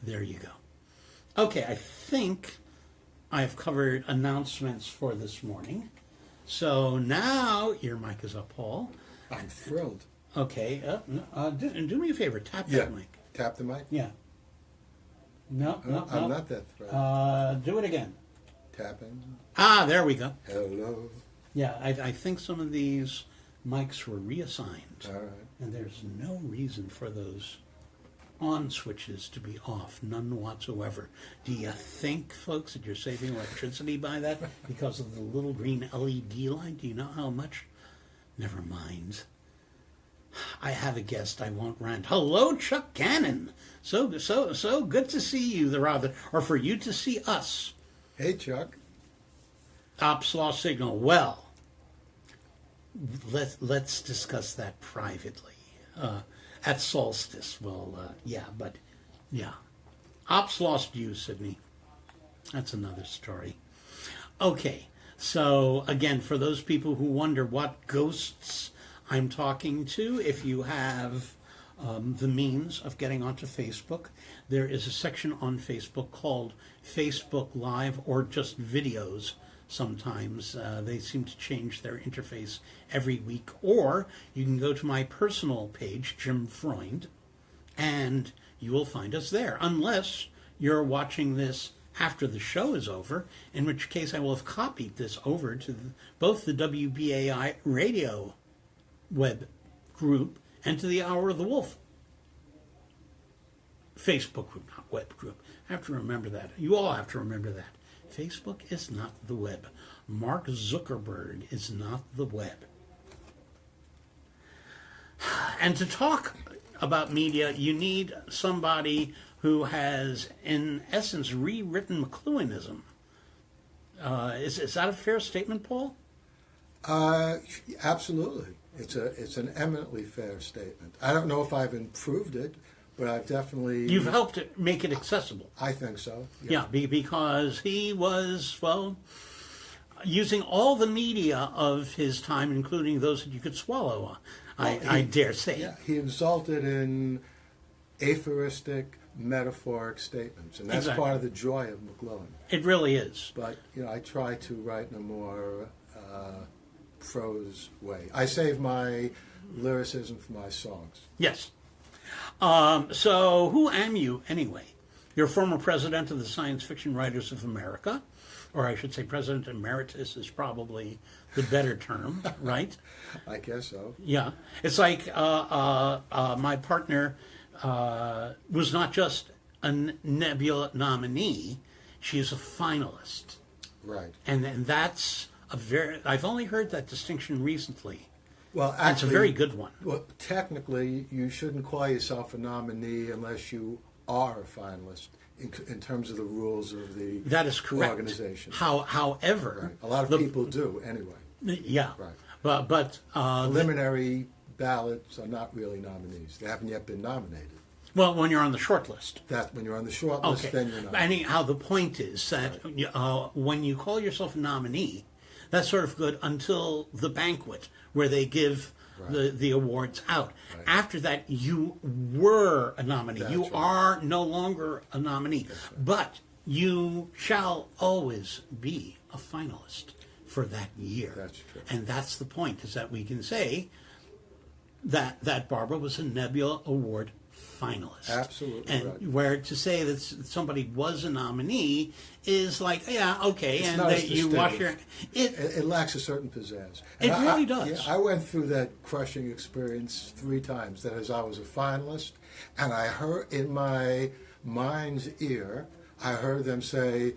There you go. Okay, I think I've covered announcements for this morning. So now your mic is up, Paul. I'm thrilled. Okay, do me a favor. Tap that mic. Tap the mic? Yeah. No. I'm not that thrilled. Do it again. Tapping. Ah, there we go. Hello. Yeah, I think some of these mics were reassigned. All right. And there's no reason for those on switches to be off, none whatsoever. Do you think, folks, that you're saving electricity by that because of the little green LED light? Do you know how much? Never mind. I have a guest. I won't rant. Hello, Chuck Cannon. So good to see you, or for you to see us. Hey, Chuck. Ops law signal. Well, let's discuss that privately. At solstice, Ops lost you, Sydney. That's another story. Okay, so again, for those people who wonder what ghosts I'm talking to, if you have the means of getting onto Facebook, there is a section on Facebook called Facebook Live, or just videos. Sometimes they seem to change their interface every week. Or you can go to my personal page, Jim Freund, and you will find us there. Unless you're watching this after the show is over, in which case I will have copied this over to both the WBAI radio web group and to the Hour of the Wolf Facebook group, not web group. I have to remember that. You all have to remember that. Facebook is not the web. Mark Zuckerberg is not the web. And to talk about media, you need somebody who has, in essence, rewritten McLuhanism. Is that a fair statement, Paul? Absolutely. It's an eminently fair statement. I don't know if I've improved it, but I've definitely... You've helped it make it accessible. I think so. Yeah, because he was, using all the media of his time, including those that you could swallow, I dare say. Yeah, he exalted in aphoristic, metaphoric statements, and that's part of the joy of McLuhan. It really is. But, I try to write in a more prose way. I save my lyricism for my songs. Yes. So who am you, anyway? You're former president of the Science Fiction Writers of America, or I should say President Emeritus is probably the better term, right? I guess so. Yeah. It's like my partner was not just a Nebula nominee, she is a finalist. Right. And that's I've only heard that distinction recently. Well, actually, it's a very good one. Well, technically, you shouldn't call yourself a nominee unless you are a finalist in terms of the rules of the that is correct. Organization. However, right. A lot of people do anyway. Yeah, right. But preliminary ballots are not really nominees. They haven't yet been nominated. Well, when you're on the short list. That when you're on the short list, then you're not. Anyhow, the point is that when you call yourself a nominee, that's sort of good until the banquet where they give the awards out. Right. After that, you were a nominee. That's you right. are no longer a nominee. Right. But you shall always be a finalist for that year. That's true. And that's the point, is that we can say that Barbara was a Nebula Award finalist. Absolutely. And right. where to say that somebody was a nominee is like, yeah, okay, it's and not as you wash your... It lacks a certain pizzazz. And it really does. I went through that crushing experience 3 times. That is, I was a finalist, and I heard in my mind's ear, I heard them say,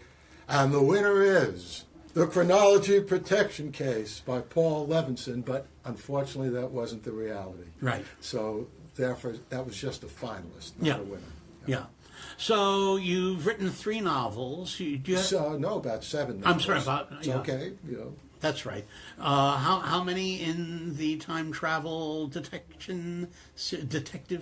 and the winner is The Chronology Protection Case by Paul Levinson, but unfortunately that wasn't the reality. Right. So therefore, that was just a finalist, not a winner. Yeah. So you've written 3 novels. No, about 7 novels. I'm sorry, about... It's okay, That's right. How many in the time travel detective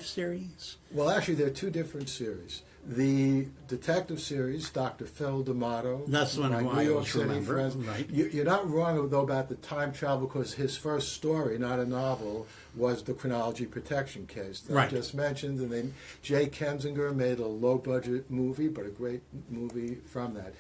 series? Well, actually, there are 2 different series. The detective series, Dr. Phil D'Amato. That's the one who I always remember. Right. You're not wrong, though, about the time travel, because his first story, not a novel, was the chronology protection case that I just mentioned. And then Jay Kensinger made a low-budget movie, but a great movie from that.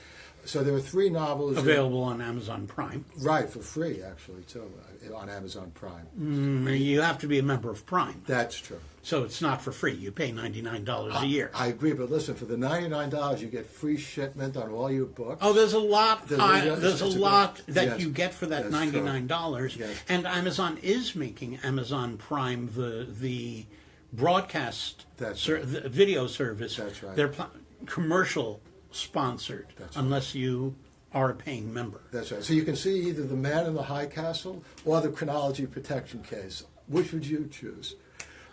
So there were 3 novels. Available on Amazon Prime. Right, for free, actually, too, on Amazon Prime. You have to be a member of Prime. That's true. So it's not for free. You pay $99 a year. I agree, but listen, for the $99, you get free shipment on all your books. Oh, there's a lot. There's a lot that yes, you get for that $99. Yes. And Amazon is making Amazon Prime the broadcast the video service. That's right. They're commercial sponsored, unless you are a paying member. That's right. So you can see either The Man in the High Castle or the chronology protection case. Which would you choose?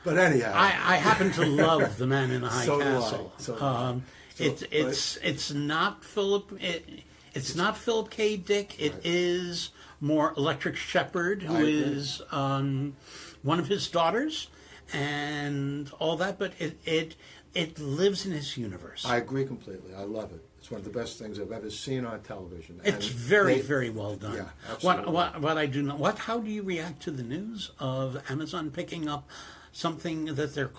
But anyhow, I happen to love The Man in the High so Castle. It's not Philip. It's not Philip K. Dick. It is more Electric Shepherd, who is one of his daughters, and all that. But it lives in his universe. I agree completely. I love it. It's one of the best things I've ever seen on television. It's very well done. Yeah, absolutely. What I do not. How do you react to the news of Amazon picking up something that they're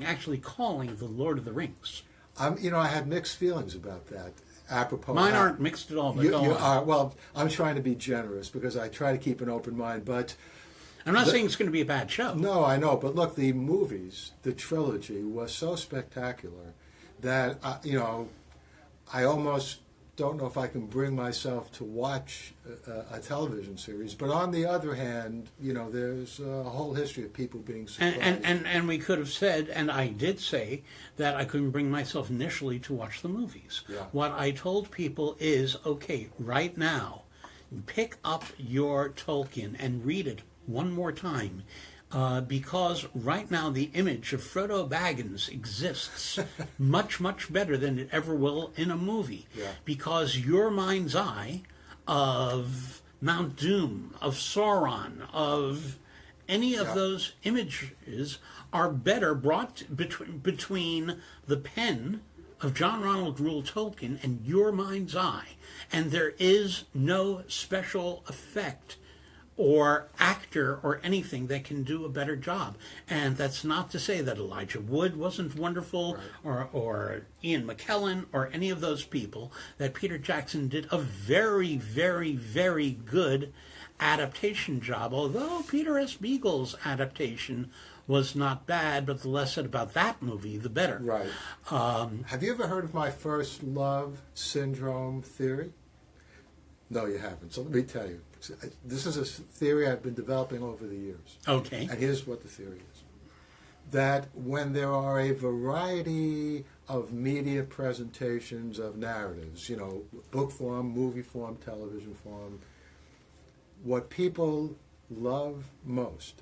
actually calling The Lord of the Rings? I had mixed feelings about that. Apropos, mine aren't mixed at all. But you are. Well, I'm trying to be generous because I try to keep an open mind, but. I'm not saying it's going to be a bad show. No, I know. But look, the movies, the trilogy, was so spectacular that, I almost don't know if I can bring myself to watch a television series. But on the other hand, there's a whole history of people being surprised. And we could have said, and I did say, that I couldn't bring myself initially to watch the movies. Yeah. What I told people is, okay, right now, pick up your Tolkien and read it one more time, because right now the image of Frodo Baggins exists much better than it ever will in a movie, because your mind's eye of Mount Doom, of Sauron, of any of those images are better brought between the pen of John Ronald Reuel Tolkien and your mind's eye, and there is no special effect or actor or anything that can do a better job. And that's not to say that Elijah Wood wasn't wonderful, or Ian McKellen, or any of those people, that Peter Jackson did a very good adaptation job, although Peter S. Beagle's adaptation was not bad, but the less said about that movie, the better. Right. Have you ever heard of my first love syndrome theory? No, you haven't. So let me tell you. This is a theory I've been developing over the years. Okay. And here's what the theory is. That when there are a variety of media presentations of narratives, book form, movie form, television form, what people love most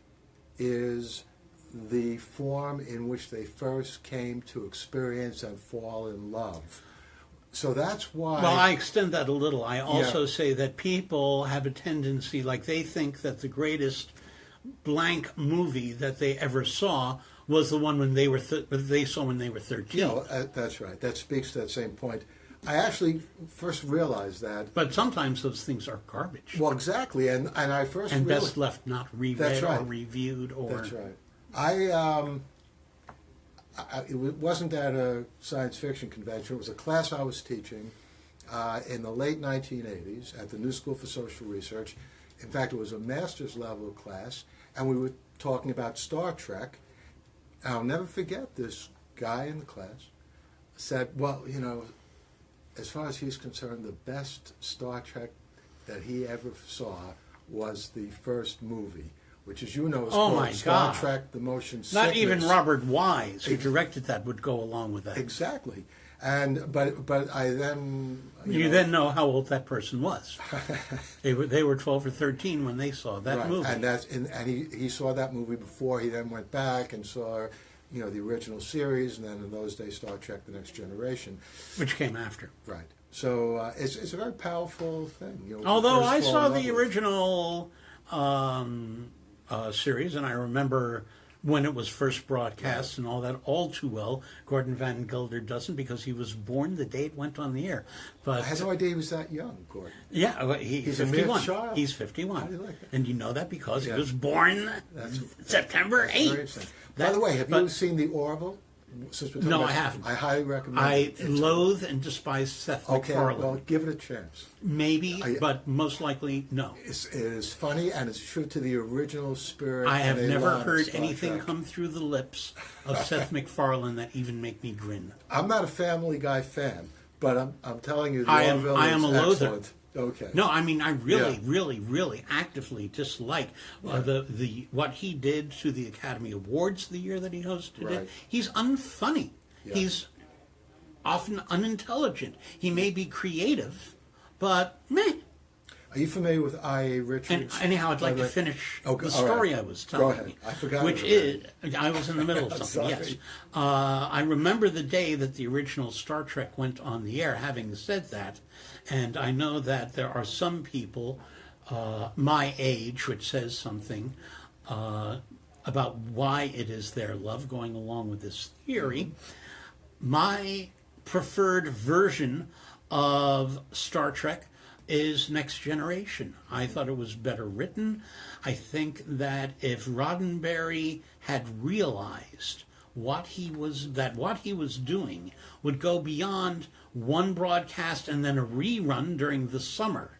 is the form in which they first came to experience and fall in love. So that's why... Well, I extend that a little. I also say that people have a tendency, like they think that the greatest blank movie that they ever saw was the one when they saw when they were 13. That's right. That speaks to that same point. I actually first realized that... But sometimes those things are garbage. Well, exactly. And I first and best left not reread or reviewed. Or... That's right. It wasn't at a science fiction convention. It was a class I was teaching in the late 1980s at the New School for Social Research. In fact, it was a master's level class, and we were talking about Star Trek. And I'll never forget this guy in the class said, well, as far as he's concerned, the best Star Trek that he ever saw was the first movie, which, as you know, is called Star Trek: The Motion Sickness. Not even Robert Wise, who directed that, would go along with that. Exactly. But I then... You then know how old that person was. They were 12 or 13 when they saw that movie. And he saw that movie before. He then went back and saw, the original series, and then in those days, Star Trek: The Next Generation. Which came after. Right. So it's a very powerful thing. Although I saw the original... series, and I remember when it was first broadcast and all that all too well. Gordon Van Gelder doesn't because he was born the day it went on the air. But I had no idea he was that young, Gordon. yeah, well, he's a mere 51. child. He's How do 51. you like that? And you know that because Yeah. he was born September Very 8th. interesting. By the way, have you seen The Orville? Since we're talking No, about- I haven't. I highly recommend I it. It's- loathe and despise Seth Okay, MacFarlane. well, give it a chance. Maybe, I- but most likely no. It is funny, and it's true to the original spirit. I have and a never lot of heard Star anything Trek. come through the lips of Seth MacFarlane that even make me grin. I'm not a Family Guy fan, but I'm telling you, The I am- Orville I am is a loather. excellent. Okay. No, I mean I really, Yeah. really actively dislike the what he did to the Academy Awards the year that he hosted Right. it. He's unfunny. Yeah. He's often unintelligent. He may be creative, but meh. Are you familiar with I.A. And Richards? anyhow, I'd like to By the way- finish Okay, the all right. story I was Go telling ahead. you. I forgot Which it is, I was in the middle of something, Sorry. yes. I remember the day that the original Star Trek went on the air, having said that, and I know that there are some people my age which says something about why it is their love going along with this theory. My preferred version of Star Trek is Next Generation. I thought it was better written. I think that if Roddenberry had realized what he was doing would go beyond one broadcast and then a rerun during the summer,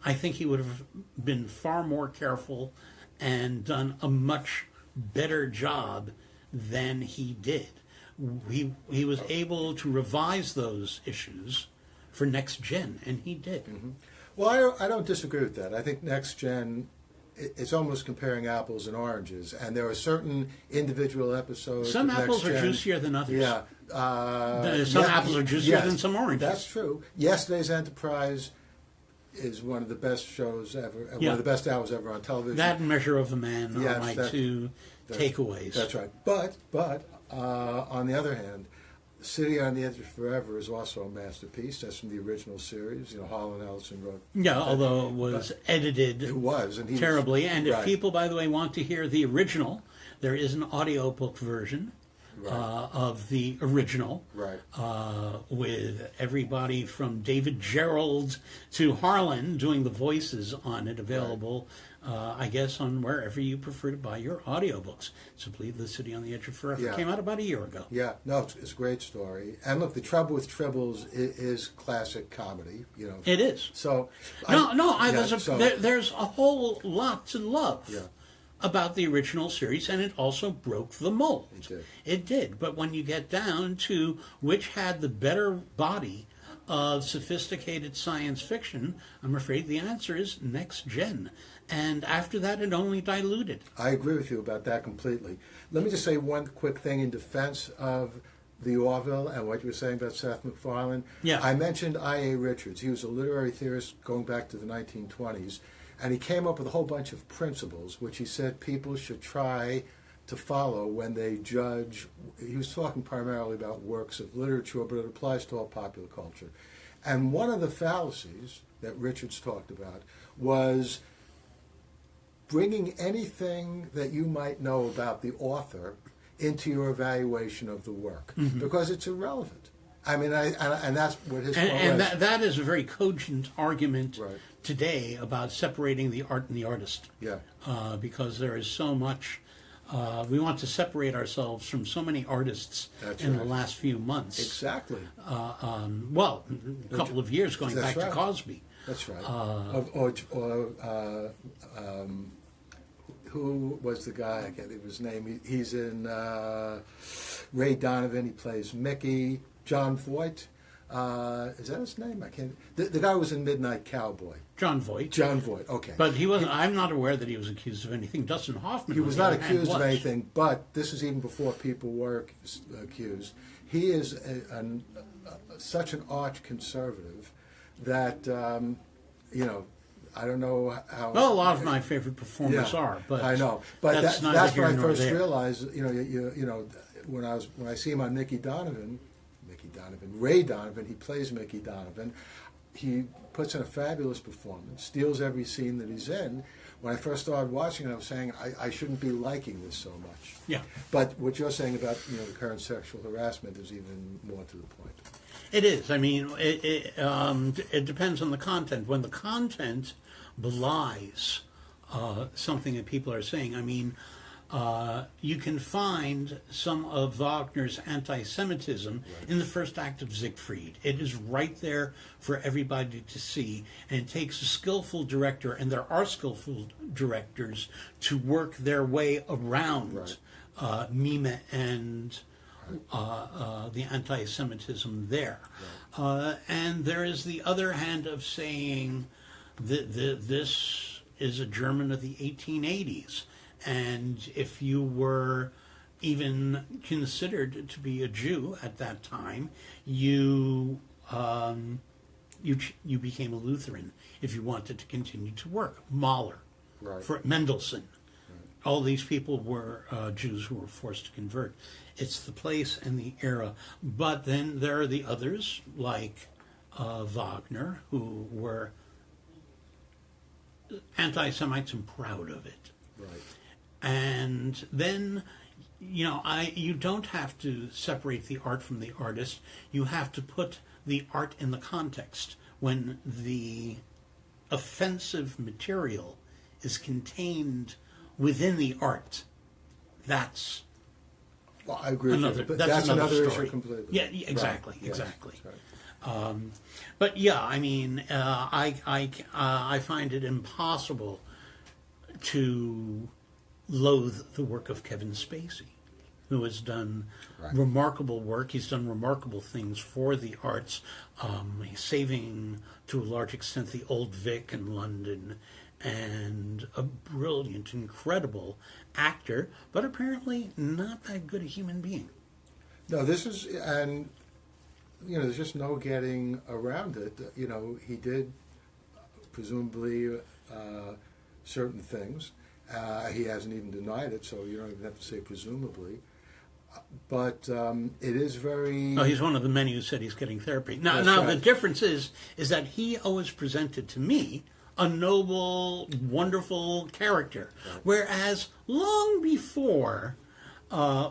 I think he would have been far more careful and done a much better job than he did. He was able to revise those issues for Next Gen, and he did. Well, I don't disagree with that. I think Next Gen, it's almost comparing apples and oranges, and there are certain individual episodes. Some of apples Next are Gen- juicier than others. Yeah. Some apples are juicier than some oranges. That's true. Yesterday's Enterprise is one of the best shows ever, one Yeah. of the best hours ever on television. That and Measure of a Man Yes, are my that- two takeaways. That's right. But on the other hand, City on the Edge of Forever is also a masterpiece. That's from the original series. You know, Harlan Ellison wrote. Yeah, although it was edited It was, and he was- terribly. And if right. people, by the way, want to hear the original, there is an audiobook version Right. of the original. Right. With everybody from David Gerald to Harlan doing the voices on it, available, I guess, on wherever you prefer to buy your audiobooks. Simply The City on the Edge of Forever Yeah. came out about a year ago. Yeah, no, it's a great story. And look, The Trouble with Tribbles is classic comedy. You know, It is. so There's a whole lot to love Yeah. about the original series, and it also broke the mold. It did. It did. But when you get down to which had the better body of sophisticated science fiction, I'm afraid the answer is Next Gen. And after that, it only diluted. I agree with you about that completely. Let me just say one quick thing in defense of the Orville and what you were saying about Seth MacFarlane. Yeah. I mentioned I.A. Richards. He was a literary theorist going back to the 1920s, and he came up with a whole bunch of principles which he said people should try to follow when they judge. He was talking primarily about works of literature, but it applies to all popular culture. And one of the fallacies that Richards talked about was bringing anything that you might know about the author into your evaluation of the work, because it's irrelevant. I mean, and that's what his point And was. that is a very cogent argument Right. today about separating the art and the artist. Yeah. Because there is so much. We want to separate ourselves from so many artists That's in right. the last few months. Exactly. Well, a couple of years going That's back right. to Cosby. That's right. Who was the guy? I can't think of his name. He's in Ray Donovan. He plays Mickey. John Voight. Is that his name? I can't. The guy who was in Midnight Cowboy. John Voight. John Voight. Okay. But he wasn't. I'm not aware that he was accused of anything. Dustin Hoffman. He on was the not other hand, accused of was. anything, but this is even before people were accused. He is such an arch conservative that, I don't know how. Well, a lot of my favorite performers Yeah, are, but I know, but that's neither that's here when I nor first there. realized. When I see him on Ray Donovan, he plays Mickey Donovan. he puts in a fabulous performance, steals every scene that he's in. When I first started watching it, I was saying, I shouldn't be liking this so much. Yeah. But what you're saying about the current sexual harassment is even more to the point. It is. I mean, it depends on the content. When the content belies something that people are saying, I mean, you can find some of Wagner's anti-Semitism in the first act of Siegfried. It is right there for everybody to see, and it takes a skillful director, and there are skillful directors, to work their way around Mime and the anti-Semitism there. And there is the other hand of saying that this is a German of the 1880s. And if you were even considered to be a Jew at that time, you became a Lutheran if you wanted to continue to work. Mahler, for Mendelssohn. All these people were Jews who were forced to convert. It's the place and the era. But then there are the others, like Wagner, who were anti-Semites and proud of it. Right. And then, you don't have to separate the art from the artist. You have to put the art in the context. When the offensive material is contained within the art, that's I agree another, with you, but that's another story. Issue completely. Yeah, exactly, Right. exactly. Yes, right. But yeah, I mean, I find it impossible to loathe the work of Kevin Spacey, who has done remarkable work. He's done remarkable things for the arts. He's saving, to a large extent, the Old Vic in London, and a brilliant, incredible actor, but apparently not that good a human being. No, this is, and there's just no getting around it. He did presumably certain things. He hasn't even denied it, so you don't even have to say presumably. But it is very... Oh, he's one of the many who said he's getting therapy. Now, right. The difference is that he always presented to me a noble, wonderful character, whereas long before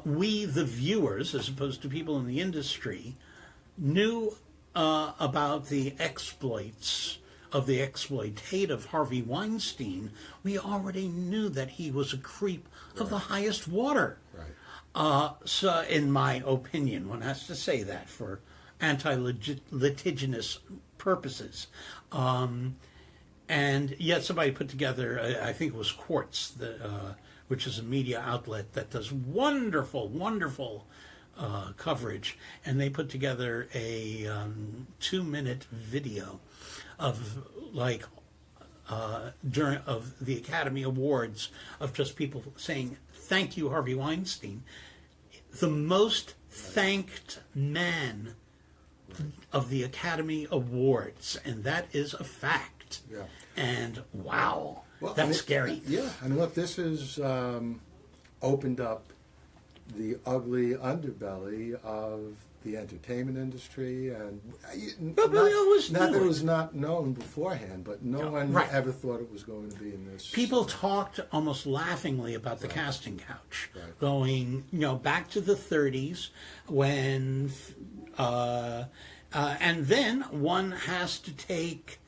we, the viewers, as opposed to people in the industry, knew about the exploits of the exploitative Harvey Weinstein, we already knew that he was a creep of the highest water. Right. So, in my opinion, one has to say that for anti-litigious purposes. And yet somebody put together, I think it was Quartz, which is a media outlet that does wonderful, wonderful coverage, and they put together a 2-minute video of of the Academy Awards, of just people saying, "Thank you, Harvey Weinstein," the most thanked man of the Academy Awards, and that is a fact. Yeah. And wow, Well, that's scary. Yeah, look, this has opened up the ugly underbelly of the entertainment industry, and But we always not knew that it it. was not known beforehand, but no one right. ever thought it was going to be in this. People talked almost laughingly about the casting couch, going, back to the 30s when, and then one has to take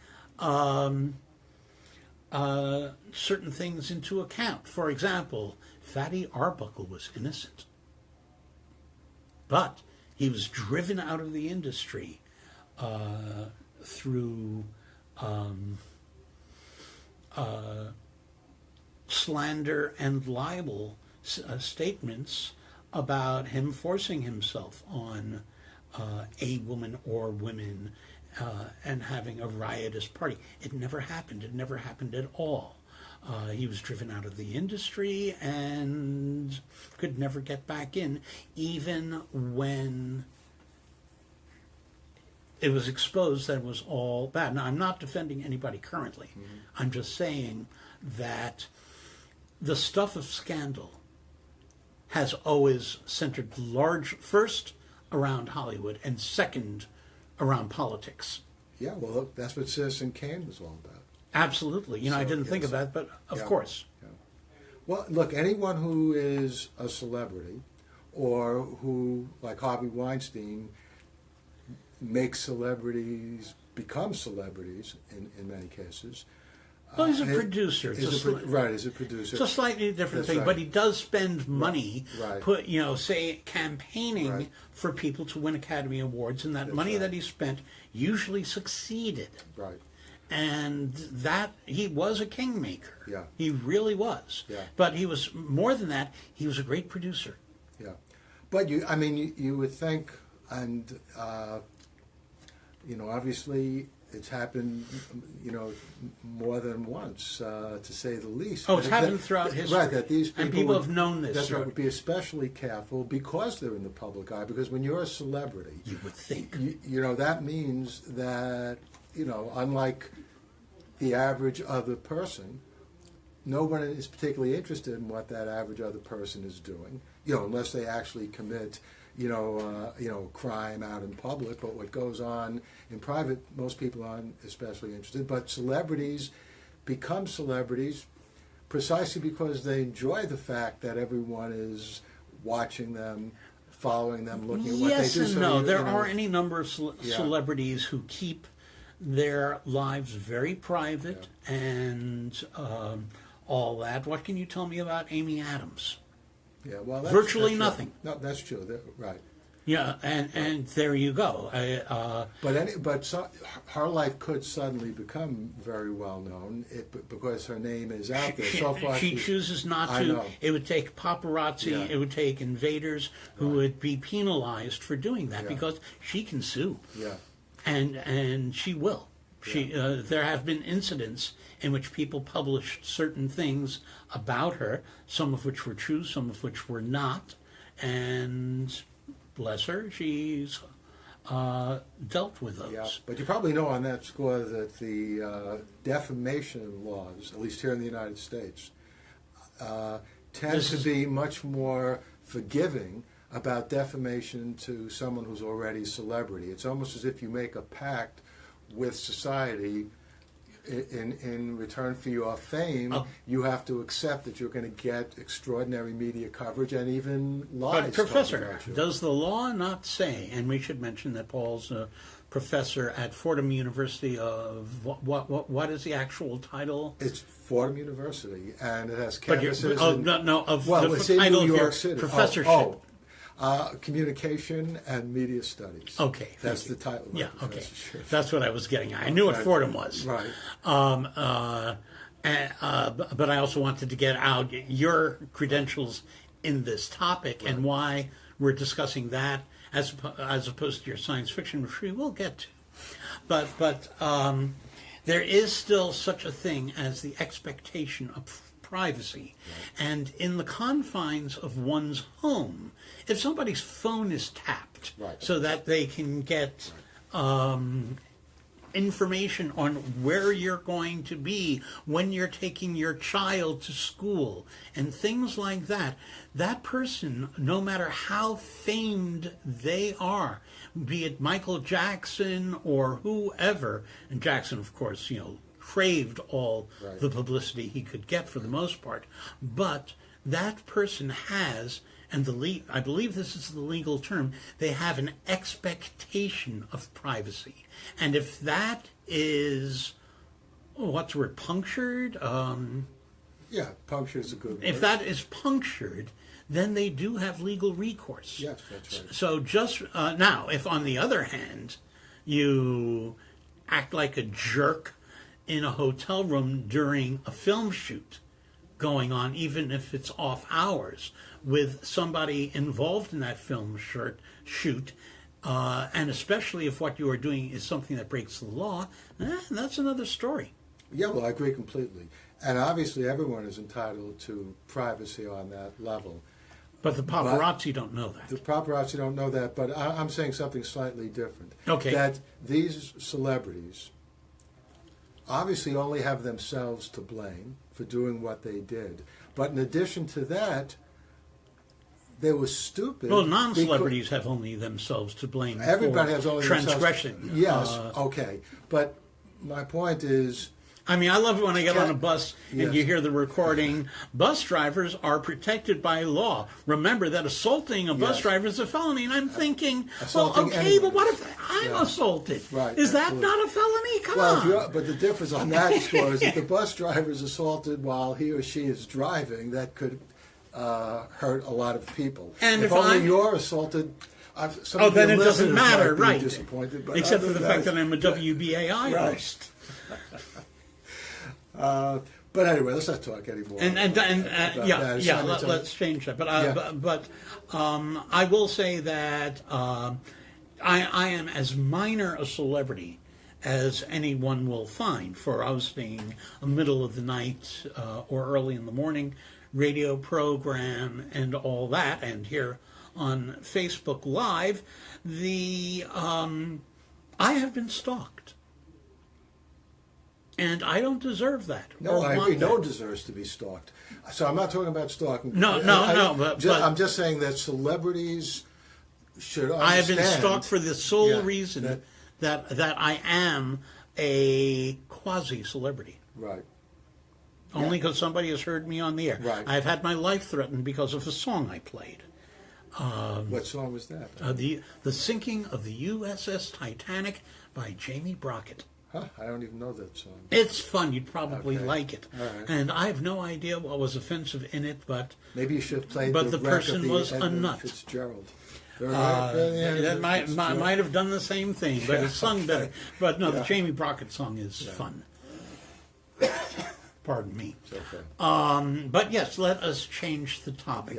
certain things into account. For example, Fatty Arbuckle was innocent, but he was driven out of the industry through slander and libel statements about him forcing himself on a woman or women and having a riotous party. It never happened. It never happened at all. He was driven out of the industry and could never get back in, even when it was exposed that it was all bad. Now, I'm not defending anybody currently. Mm-hmm. I'm just saying that the stuff of scandal has always centered first around Hollywood and second around politics. Yeah, well, look, that's what Citizen Kane was all about. Absolutely. I didn't think of that, but of course. Yeah. Well, look, anyone who is a celebrity or who, like Harvey Weinstein, makes celebrities become celebrities in many cases. Well, he's a producer. He's a producer. It's a slightly different That's thing, right. but he does spend money, Right. say campaigning for people to win Academy Awards, and that That's money right. that he spent usually succeeded. Right. And that he was a kingmaker. Yeah. He really was. Yeah. But he was more than that. He was a great producer. Yeah. But you would think, and obviously it's happened, more than once, to say the least. Oh, it's happened throughout history. Right, that these people and people have known this. That's right, would be especially careful because they're in the public eye. Because when you're a celebrity, You would think. that means that, unlike the average other person, no one is particularly interested in what that average other person is doing, unless they actually commit, crime out in public. But what goes on in private, most people aren't especially interested. But celebrities become celebrities precisely because they enjoy the fact that everyone is watching them, following them, looking at what Yes they do. and So no. There are any number of Yeah. celebrities who keep their lives very private and all that. What can you tell me about Amy Adams? Yeah, well, Virtually that's nothing. True. No, that's true. Right. Yeah, and there you go. Her life could suddenly become very well known because her name is out there. So far, she chooses not I to. know. It would take paparazzi. Yeah. It would take invaders who would be penalized for doing that Yeah. because she can sue. Yeah. And she will. There have been incidents in which people published certain things about her, some of which were true, some of which were not, and bless her, she's dealt with those. Yeah, but you probably know on that score that the defamation laws, at least here in the United States, tend to be much more forgiving about defamation to someone who's already a celebrity. It's almost as if you make a pact with society. In return for your fame, you have to accept that you're going to get extraordinary media coverage and even lies. But Professor, about you. does the law not say, and we should mention that Paul's a professor at Fordham University of, what is the actual title? It's Fordham University, and it has But campuses. the it's in title New of York your City. professorship. Communication and Media Studies. Okay, that's the title. Of my Yeah, okay, professorship. that's what I was getting at. I knew what Fordham was. Right. But I also wanted to get out your credentials in this topic and why we're discussing that as opposed to your science fiction, which we will get to. But there is still such a thing as the expectation of privacy. Right. And in the confines of one's home, if somebody's phone is tapped so that they can get information on where you're going to be when you're taking your child to school and things like that, that person, no matter how famed they are, be it Michael Jackson or whoever, and Jackson, of course, craved all the publicity he could get for the most part, but that person has, and I believe this is the legal term, they have an expectation of privacy. And if that is, what's the word, punctured? Yeah, punctured is a good word. If that is punctured, then they do have legal recourse. Yes, that's right. So just now, if on the other hand, you act like a jerk in a hotel room during a film shoot going on, even if it's off hours, with somebody involved in that film shoot, and especially if what you are doing is something that breaks the law, that's another story. Yeah, well, I agree completely. And obviously everyone is entitled to privacy on that level. But the paparazzi don't know that. The paparazzi don't know that, but I'm saying something slightly different. Okay. That these celebrities obviously only have themselves to blame for doing what they did. But in addition to that, they were stupid. Well, non-celebrities have only themselves to blame. Everybody for has only transgression. Themselves. Yes, okay. But my point is, I mean, I love it when I get on a bus and Yes. you hear the recording. Bus drivers are protected by law. Remember that assaulting a bus Yes. driver is a felony. And I'm thinking, Assaulting well, okay, anyone but what is. if I'm Yeah. assaulted? Right, Is that absolutely. not a felony? Come well, on. but the difference on that score is if the bus driver is assaulted while he or she is driving, that could hurt a lot of people. And if only I'm- you're assaulted, some Oh, of your then it doesn't listeners matter, might be right? Disappointed, but Except other for the than fact that I'm a WBAI Right. host. But anyway, let's not talk anymore. And about yeah, that. let's change that. But Yeah. I will say that I am as minor a celebrity as anyone will find for hosting a middle of the night or early in the morning radio program and all that, and here on Facebook Live, I have been stalked. And I don't deserve that. No, or I want agree. No that. one deserves to be stalked. So I'm not talking about stalking. No, but I'm just saying that celebrities should understand. I have been stalked for the sole Yeah, reason that I am a quasi-celebrity. Right. Only because somebody has heard me on the air. Right. I've had my life threatened because of a song I played. What song was that? The Sinking of the USS Titanic by Jamie Brockett. Huh? I don't even know that song. It's fun. You'd probably Okay. like it. All right. And I have no idea what was offensive in it, but Maybe you should have played But the the wreck person of the was a Edmund nut. Fitzgerald. that might have done the same thing, but it's sung better. But no, the Yeah. Jamie Brockett song is fun. Pardon me. It's okay. But yes, let us change the topic.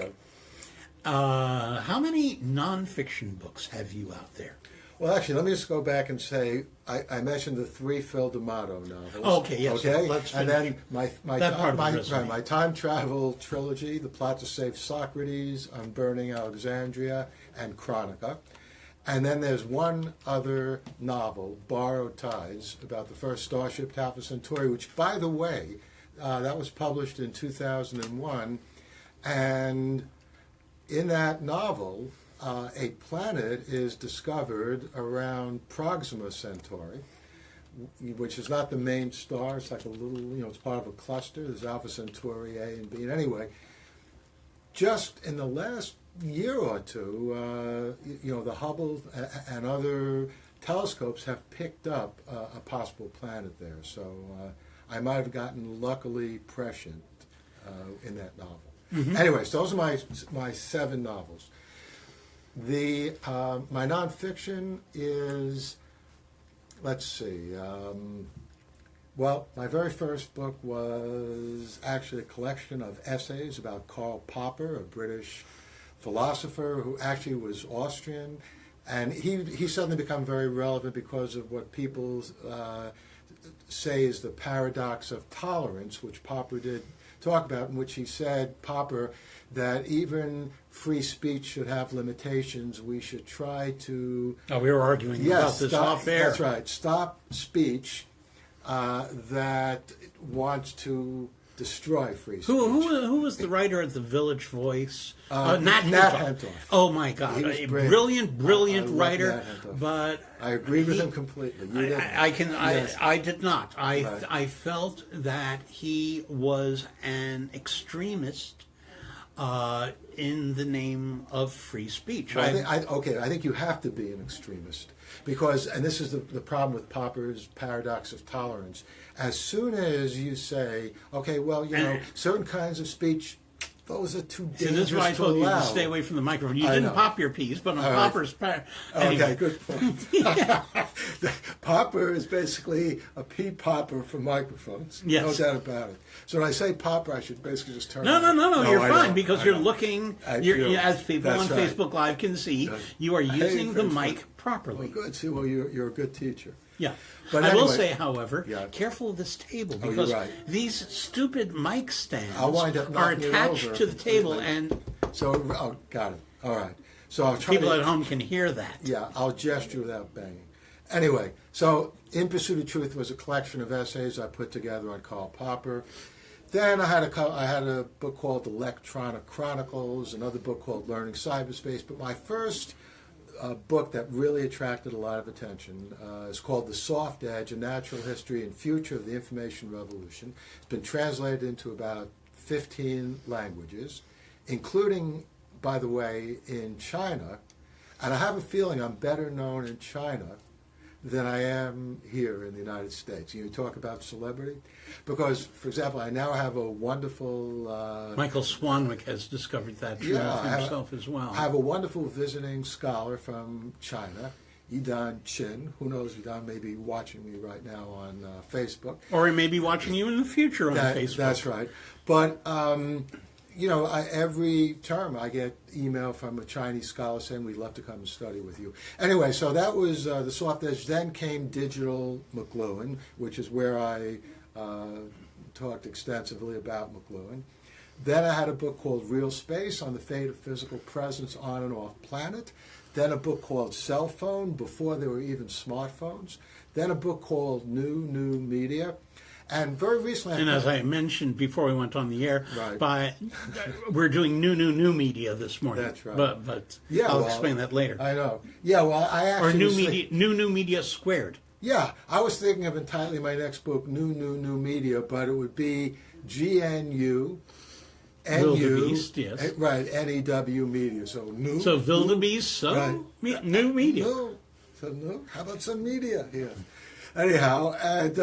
Yeah. How many nonfiction books have you out there? Well, actually, let me just go back and say I mentioned the 3 Phil D'Amato novels. Okay, yes, Okay, let's and finish then that part of the resume. my time travel trilogy, The Plot to Save Socrates, On Burning Alexandria, and Chronica. And then there's one other novel, Borrowed Tides, about the first starship, Alpha Centauri, which, by the way, that was published in 2001. And in that novel, a planet is discovered around Proxima Centauri, which is not the main star. It's like a little, it's part of a cluster. There's Alpha Centauri A and B. And anyway, just in the last year or two, the Hubble and other telescopes have picked up a possible planet there. So I might have gotten luckily prescient in that novel. Mm-hmm. Anyways, those are my 7 novels. My nonfiction is, let's see. Well, my very first book was actually a collection of essays about Karl Popper, a British philosopher who actually was Austrian, and he suddenly become very relevant because of what people say is the paradox of tolerance, which Popper did talk about, in which he said, Popper, that even free speech should have limitations. We should try to... Oh, we were arguing about this off air. That's right. Stop speech that wants to destroy free speech. Who was the writer of The Village Voice? Nat Hentoff. Oh my God, He was a brilliant. brilliant I love writer. Nat Hentoff. But I agree with him completely. You didn't. Yes. I did not. Right. I felt that he was an extremist in the name of free speech. Well, I think you have to be an extremist because, and this is the problem with Popper's paradox of tolerance. As soon as you say, okay, well, certain kinds of speech, those are too dangerous to allow. This is why I told you to stay away from the microphone. You didn't pop your piece, but on All Popper's... Anyway. Okay, good point. Popper is basically a pea popper for microphones. Yes. No doubt about it. So when I say popper, I should basically just turn No, you're I fine know, because I you're know. looking, do. as people That's on right. Facebook Live can see, you are using the mic properly. Well, good. See, well, you're a good teacher. Yeah. But I will anyway- say, however, Yeah. careful of this table you're because right. these stupid mic stands I'll wind up are knocking you attached over to the table, completely. and So, got it. All right. So I'll try people to, at home can hear that. Yeah, I'll gesture without banging. Anyway, so In Pursuit of Truth was a collection of essays I put together on Karl Popper. Then I had a book called Electronic Chronicles, another book called Learning Cyberspace. But my first book that really attracted a lot of attention is called The Soft Edge: A Natural History and Future of the Information Revolution. It's been translated into about 15 languages, including, by the way, in China. And I have a feeling I'm better known in China than I am here in the United States. You talk about celebrity? Because, for example, I now have a wonderful... Michael Swanwick has discovered that for himself as well. I have a wonderful visiting scholar from China, Yidan Qin. Who knows, Yidan may be watching me right now on Facebook. Or he may be watching you in the future on Facebook. That's right. But... every term I get email from a Chinese scholar saying we'd love to come and study with you. Anyway, so that was The Soft Edge. Then came Digital McLuhan, which is where I talked extensively about McLuhan. Then I had a book called Real Space on the Fate of Physical Presence on and off planet. Then a book called Cell Phone, before there were even smartphones. Then a book called New Media. And very recently... And as I mentioned before we went on the air, right. We're doing new media this morning. That's right. But I'll explain that later. I know. Yeah, well, I actually... Or new media squared. Yeah, I was thinking of entitling my next book New Media, but it would be GNU... Wildebeest, yes. Right, NEW Media. So new... So Wildebeest, right. New media. How about some media here? Anyhow, and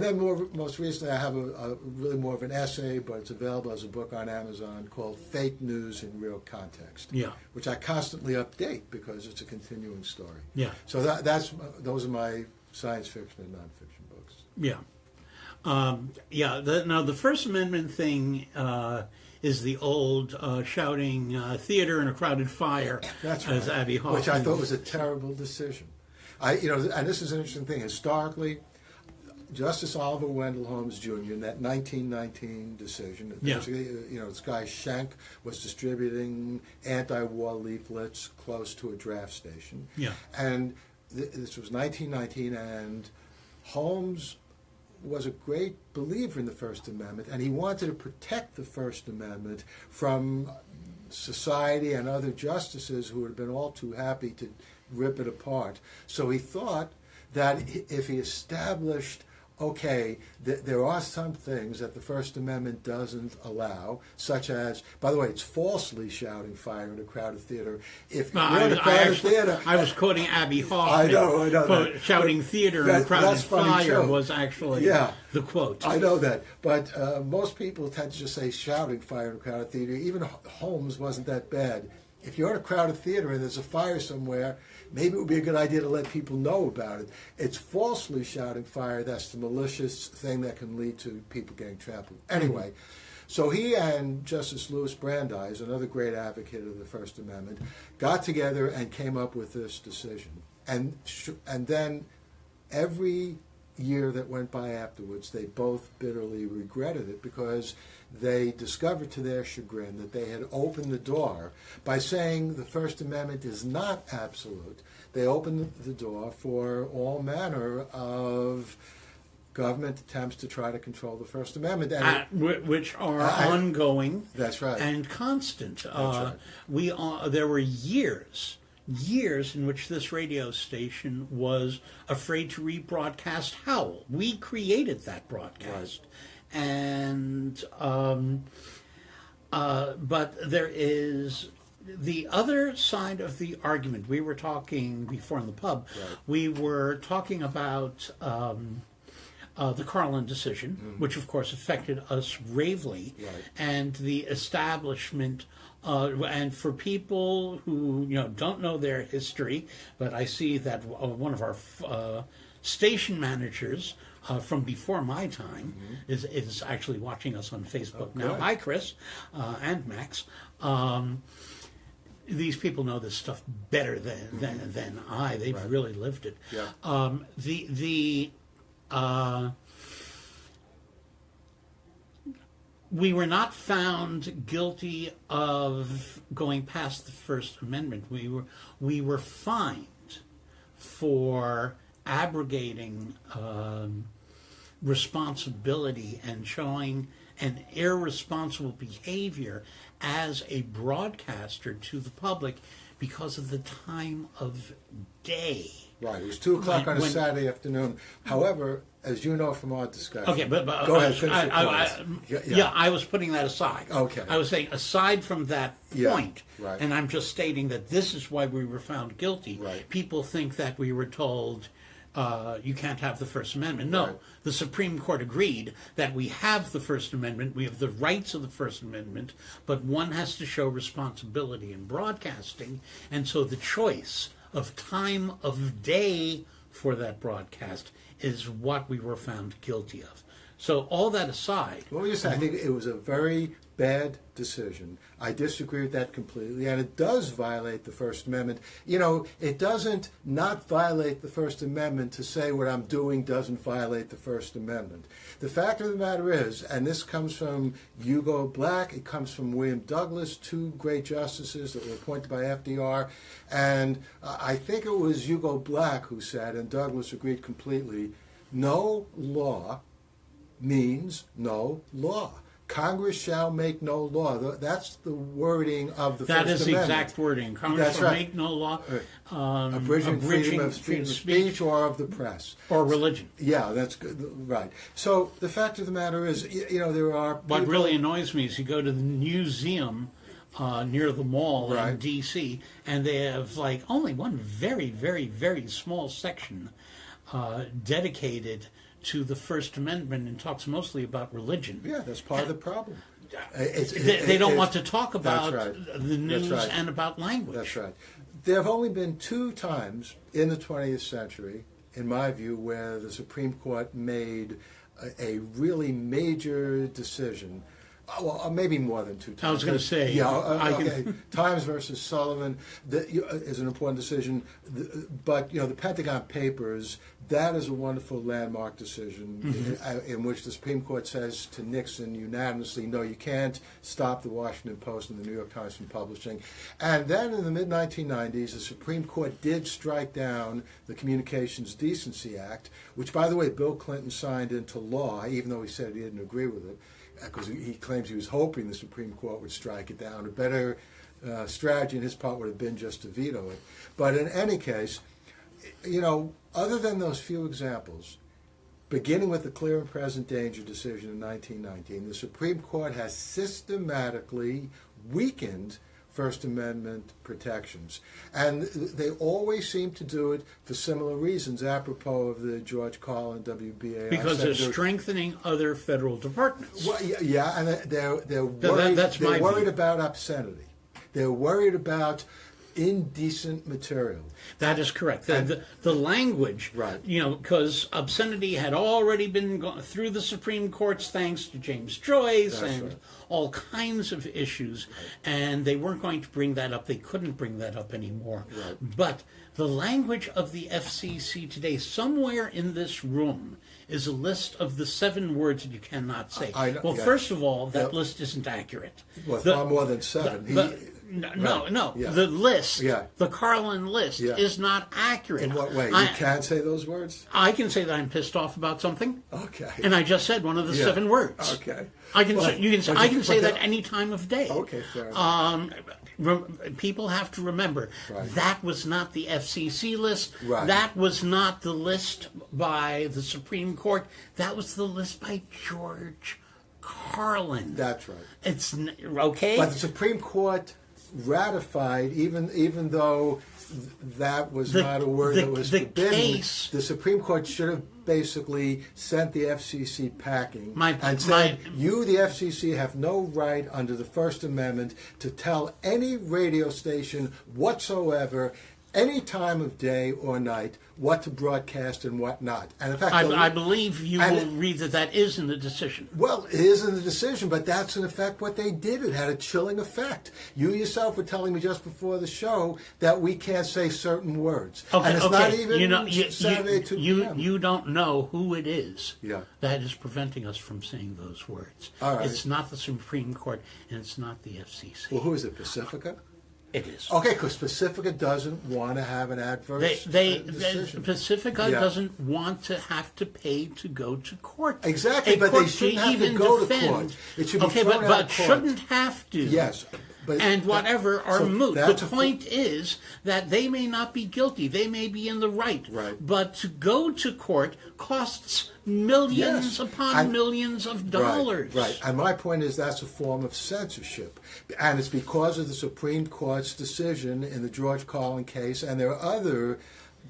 then most recently I have a really more of an essay, but it's available as a book on Amazon called Fake News in Real Context, which I constantly update because it's a continuing story. Yeah. So those are my science fiction and nonfiction books. Yeah. Now, the First Amendment thing is the old shouting theater in a crowded fire, That's right. as Abby Hoffman. Which I thought was a terrible decision. And this is an interesting thing. Historically, Justice Oliver Wendell Holmes Jr. in that 1919 decision, this guy Schenck was distributing anti-war leaflets close to a draft station. Yeah. And this was 1919, and Holmes was a great believer in the First Amendment, and he wanted to protect the First Amendment from society and other justices who had been all too happy to rip it apart. So he thought that if he established, there are some things that the First Amendment doesn't allow, such as, by the way, it's falsely shouting fire in a crowded theater. If you're in a crowded theater... I was quoting Abby Hoffman. I know. Shouting theater in a crowded fire was actually the quote. I know that. But most people tend to just say shouting fire in a crowded theater. Even Holmes wasn't that bad. If you're in a crowded theater and there's a fire somewhere, maybe it would be a good idea to let people know about it. It's falsely shouting fire that's the malicious thing that can lead to people getting trampled. Anyway, so he and Justice Louis Brandeis, another great advocate of the First Amendment, got together and came up with this decision. And then every year that went by afterwards, they both bitterly regretted it because they discovered to their chagrin that they had opened the door by saying the First Amendment is not absolute. They opened the door for all manner of government attempts to try to control the First Amendment, which are ongoing. That's right. And constant. That's right. There were years in which this radio station was afraid to rebroadcast Howl. We created that broadcast. Right. And but there is the other side of the argument. We were talking before in the pub. Right. We were talking about the Carlin decision, which of course affected us gravely, and the establishment. And for people who don't know their history, but I see that one of our station managers from before my time is actually watching us on Facebook now. Hi, Chris and Max. These people know this stuff better than I. They've really lived it. Yeah. We were not found guilty of going past the First Amendment. We were fined for abrogating responsibility and showing and irresponsible behavior as a broadcaster to the public because of the time of day. Right, it was 2 o'clock on a Saturday afternoon. However, as you know from our discussion... Okay, but go ahead, finish your point. Yeah, I was putting that aside. Okay. I was saying, aside from that point, right. and I'm just stating that this is why we were found guilty, right. People think that we were told... you can't have the First Amendment. No, right. The Supreme Court agreed that we have the First Amendment, we have the rights of the First Amendment, but one has to show responsibility in broadcasting, and so the choice of time of day for that broadcast is what we were found guilty of. So all that aside... What you say? I think it was a very bad decision. I disagree with that completely, and it does violate the First Amendment. You know, it doesn't not violate the First Amendment to say what I'm doing doesn't violate the First Amendment. The fact of the matter is, and this comes from Hugo Black, it comes from William Douglas, 2 great justices that were appointed by FDR, and I think it was Hugo Black who said, and Douglas agreed completely, no law means no law. Congress shall make no law. That's the wording of the First Amendment. That is the exact wording. Congress shall make no law. Abridging freedom of speech or of the press. Or religion. Yeah, that's good. Right. So the fact of the matter is, you know, there are people... What really annoys me is you go to the museum near the mall in D.C., and they have like only one very, very, very small section dedicated to the First Amendment and talks mostly about religion. Yeah, that's part of the problem. They don't want to talk about the news right. and about language. That's right. There have only been 2 times in the 20th century, in my view, where the Supreme Court made a really major decision. Well, maybe more than 2 times. I was going to say. Yeah, okay. Times versus Sullivan is an important decision. But, you know, the Pentagon Papers, that is a wonderful landmark decision in which the Supreme Court says to Nixon unanimously, no, you can't stop the Washington Post and the New York Times from publishing. And then in the mid-1990s, the Supreme Court did strike down the Communications Decency Act, which, by the way, Bill Clinton signed into law, even though he said he didn't agree with it, because he claims he was hoping the Supreme Court would strike it down. A better strategy on his part would have been just to veto it. But in any case, you know, other than those few examples, beginning with the clear and present danger decision in 1919, the Supreme Court has systematically weakened First Amendment protections. And they always seem to do it for similar reasons, apropos of the George Carlin WBAI. Because they're strengthening other federal departments. Well, yeah, and they're worried about obscenity. They're worried about indecent material. That is correct. The language, right. You know, because obscenity had already been gone through the Supreme Court's thanks to James Joyce. That's and right. All kinds of issues, and they weren't going to bring that up. They couldn't bring that up anymore. Right. But the language of the FCC today, somewhere in this room, is a list of the 7 words that you cannot say. First of all, that list isn't accurate. Well, far more than 7. No. Yeah. The list, the Carlin list, is not accurate. In what way? You can't say those words? I can say that I'm pissed off about something. Okay. And I just said one of the 7 words. Okay. I can say that any time of day. Okay, fair enough. People have to remember that was not the FCC list. Right. That was not the list by the Supreme Court. That was the list by George Carlin. That's right. It's okay. But the Supreme Court ratified, even though that was not a word that was forbidden. The Supreme Court should have basically sent the FCC packing and said, you, the FCC, have no right under the First Amendment to tell any radio station whatsoever, any time of day or night, what to broadcast and what not. And in fact, I believe you will read that is in the decision. Well, it is in the decision, but that's in effect what they did. It had a chilling effect. You yourself were telling me just before the show that we can't say certain words. And it's not even Saturday 2 p.m. You don't know who it is that is preventing us from saying those words. All right. It's not the Supreme Court, and it's not the FCC. Well, who is it, Pacifica? It is. Okay, because Pacifica doesn't want to have an adverse decision. Pacifica doesn't want to have to pay to go to court. Exactly, but they shouldn't have to go to court. It should be thrown out of court. Shouldn't have to. Yes. And whatever are moot. The point is that they may not be guilty. They may be in the right. But to go to court costs millions upon millions of dollars. Right. And my point is that's a form of censorship. And it's because of the Supreme Court's decision in the George Carlin case, and there are other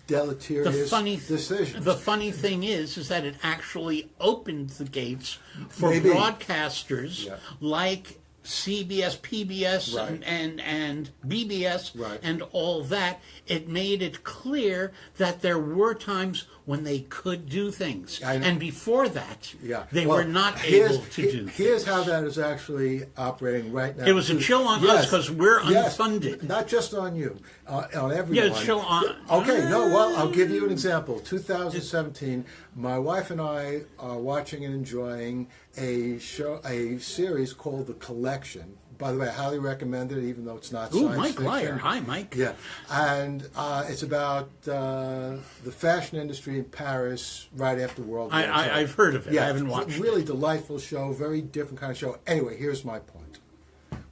deleterious decisions. The funny thing is that it actually opened the gates for broadcasters like CBS, PBS, and BBS, and all that. It made it clear that there were times when they could do things. And before that, they were not able to do things. Here's how that is actually operating right now. It was a chill on us because we're unfunded. Not just on you, on everyone. Yeah, it's chill on... Okay, I'll give you an example. 2017, my wife and I are watching and enjoying a series called The Collection. By the way, I highly recommend it, even though it's not science Mike fiction. Lyer. Hi, Mike. Yeah, and it's about the fashion industry in Paris right after World War II. I've heard of it. I haven't watched it. Really delightful show, very different kind of show. Anyway, here's my point.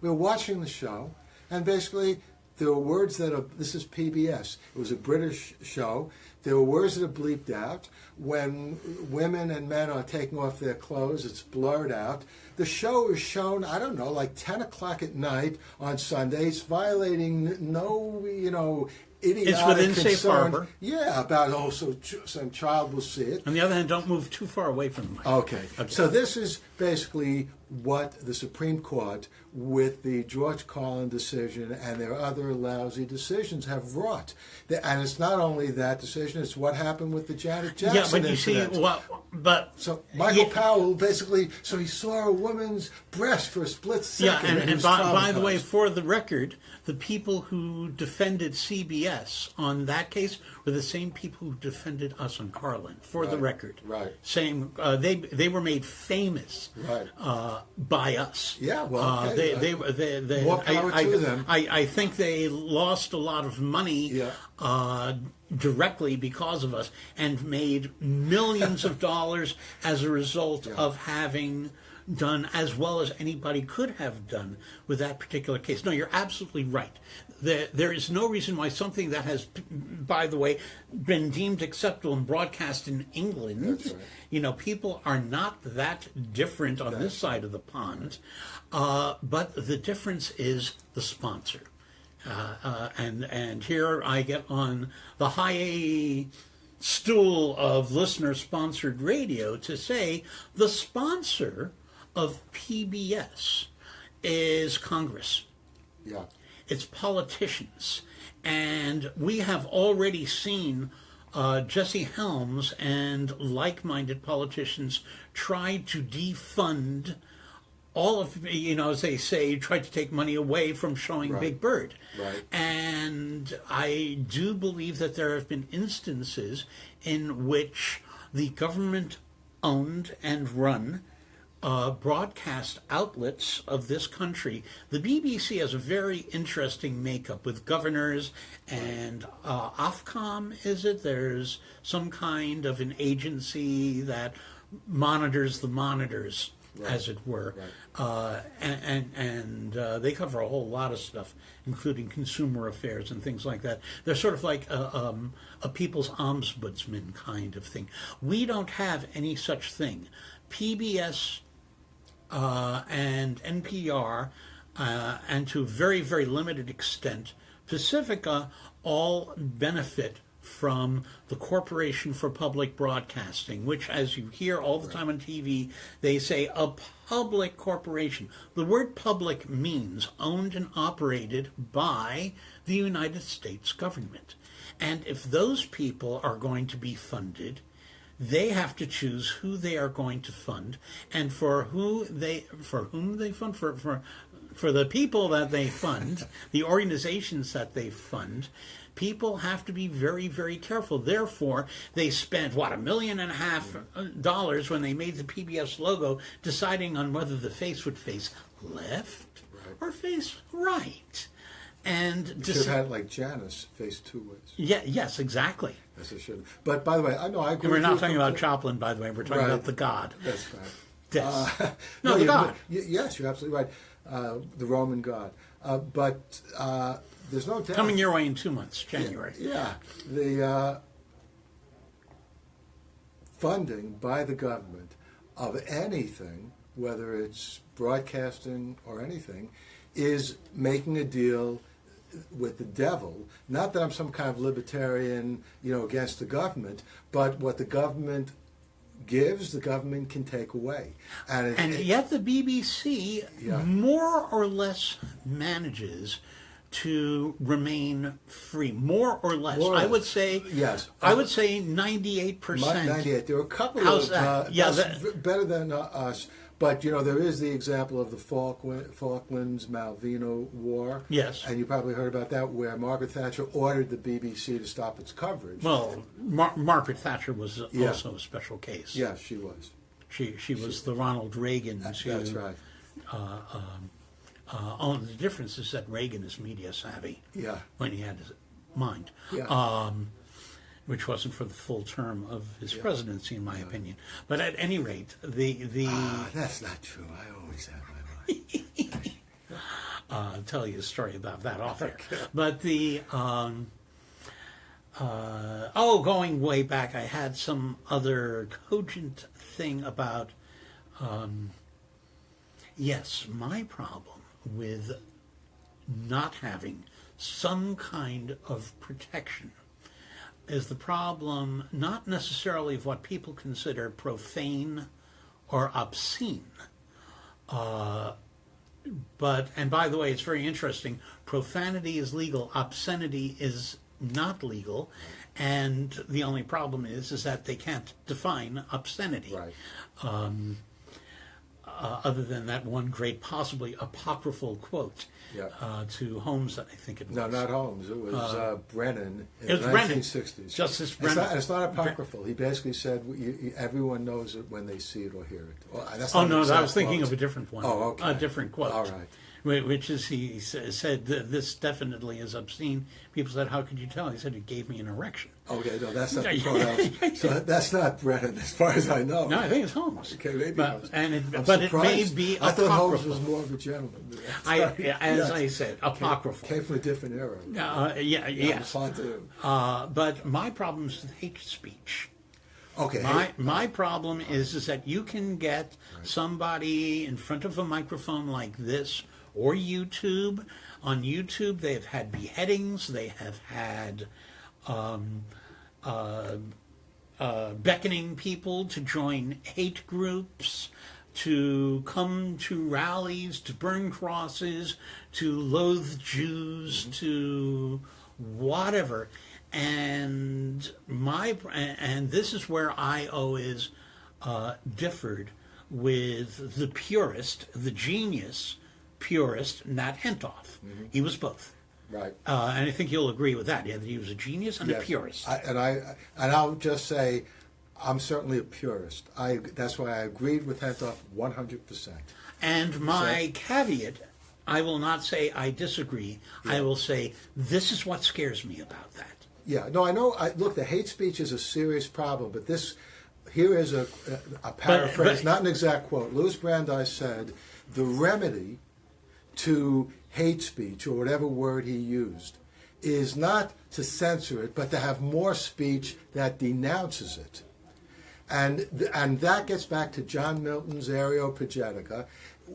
We were watching the show, and basically there were words that are, this is PBS. It was a British show. There were words that are bleeped out. When women and men are taking off their clothes, it's blurred out. The show is shown, I don't know, like 10 o'clock at night on Sundays, violating no, idiotic it's within concern. safe harbor. Yeah, about, so some child will see it. On the other hand, don't move too far away from the mic. Okay. So this is basically what the Supreme Court, with the George Carlin decision and their other lousy decisions, have wrought. And it's not only that decision, it's what happened with the Janet Jackson incident. So Michael Powell basically, he saw a woman's breast for a split second. Yeah, and by the way, for the record, the people who defended CBS on that case were the same people who defended us on Carlin, for the record. Right. Same, they were made famous by us. Yeah, well, they more power to them. I think they lost a lot of money directly because of us, and made millions of dollars as a result of having done as well as anybody could have done with that particular case. No, you're absolutely right. There is no reason why something that has, by the way, been deemed acceptable and broadcast in England, people are not that different on this side of the pond, but the difference is the sponsor. And here I get on the high stool of listener-sponsored radio to say the sponsor of PBS is Congress. Yeah. It's politicians. And we have already seen Jesse Helms and like-minded politicians try to defund all of, as they say, try to take money away from showing Big Bird. Right. And I do believe that there have been instances in which the government owned and run broadcast outlets of this country. The BBC has a very interesting makeup with governors and Ofcom, is it? There's some kind of an agency that monitors the monitors, as it were. And they cover a whole lot of stuff, including consumer affairs and things like that. They're sort of like a people's ombudsman kind of thing. We don't have any such thing. PBS and NPR, and to a very, very limited extent, Pacifica, all benefit from the Corporation for Public Broadcasting, which, as you hear all the time on TV, they say a public corporation. The word public means owned and operated by the United States government. And if those people are going to be funded, they have to choose who they are going to fund, and for whom they fund, for the people that they fund, the organizations that they fund. People have to be very, very careful. Therefore, they spent, $1.5 million when they made the PBS logo, deciding on whether the face would face left or face right. And You should have had it like Janus face two ways. yeah, yes, exactly. Yes, it should. But by the way, I know I agree. And we're with not you talking about completely. Joplin, by the way. We're talking Right. about the god. That's right. Yes. No, the you- god. Yes, you're absolutely right. The Roman god. But there's no doubt. Coming your way in 2 months, January. Yeah. The funding by the government of anything, whether it's broadcasting or anything, is making a deal with the devil. Not that I'm some kind of libertarian, against the government, but what the government gives, the government can take away. And yet the BBC Yeah. more or less manages to remain free. More or less. More or I less. would say, Yes. I would say 98%. 98. There are a couple How's of that? Yeah, that's better than us. But there is the example of the Falklands Malvino War. Yes. And you probably heard about that, where Margaret Thatcher ordered the BBC to stop its coverage. Well, Margaret Thatcher was Yeah. also a special case. Yes, she was. She was the Ronald Reagan to. That's right. The difference is that Reagan is media savvy. Yeah. When he had his mind. Yeah. Which wasn't for the full term of his presidency, in my opinion. But at any rate, the That's not true. I always have my mind. I'll tell you a story about that off air. But going way back, I had some other cogent thing about, yes, my problem with not having some kind of protection is the problem not necessarily of what people consider profane or obscene. But, and by the way, it's very interesting, profanity is legal, obscenity is not legal, and the only problem is that they can't define obscenity. Right. Other than that one great, possibly apocryphal quote Yeah. to Holmes, that I think it was. No, not Holmes. It was Brennan in It was the Brennan. 1960s. Justice It's Brennan. it's not apocryphal. He basically said everyone knows it when they see it or hear it. Well, that's Oh not an no, I exact was thinking quote. of a different one. Oh, okay. A different quote. All right. Which is, he said, this definitely is obscene. People said, how could you tell? He said, it gave me an erection. Okay, no, that's not the quote else. So that's not Brennan, as far as I know. No, I think it's Holmes. Okay, maybe. But, I'm it may surprised. be I thought Holmes apocryphal. was more of a gentleman. As Yes. I said, apocryphal. Came from a different era. Yes. Fun too. But my problem is with hate speech. Okay. My problem is that you can get somebody in front of a microphone like this or YouTube. On YouTube, they have had beheadings. They have had beckoning people to join hate groups, to come to rallies, to burn crosses, to loathe Jews, to whatever. And this is where I always differed with the purist, the genius purist, Nat Hentoff. He was both. Right. And I think you'll agree with that. Yeah, that he was a genius and a Yes. purist. I'll just say, I'm certainly a purist. That's why I agreed with Hentoff 100%. And my caveat, I will not say I disagree. I will say this is what scares me about that. Yeah, no, I know. Look, the hate speech is a serious problem, but here is a paraphrase, not an exact quote. Louis Brandeis said, the remedy to hate speech, or whatever word he used, is not to censor it, but to have more speech that denounces it. And that gets back to John Milton's Areopagitica.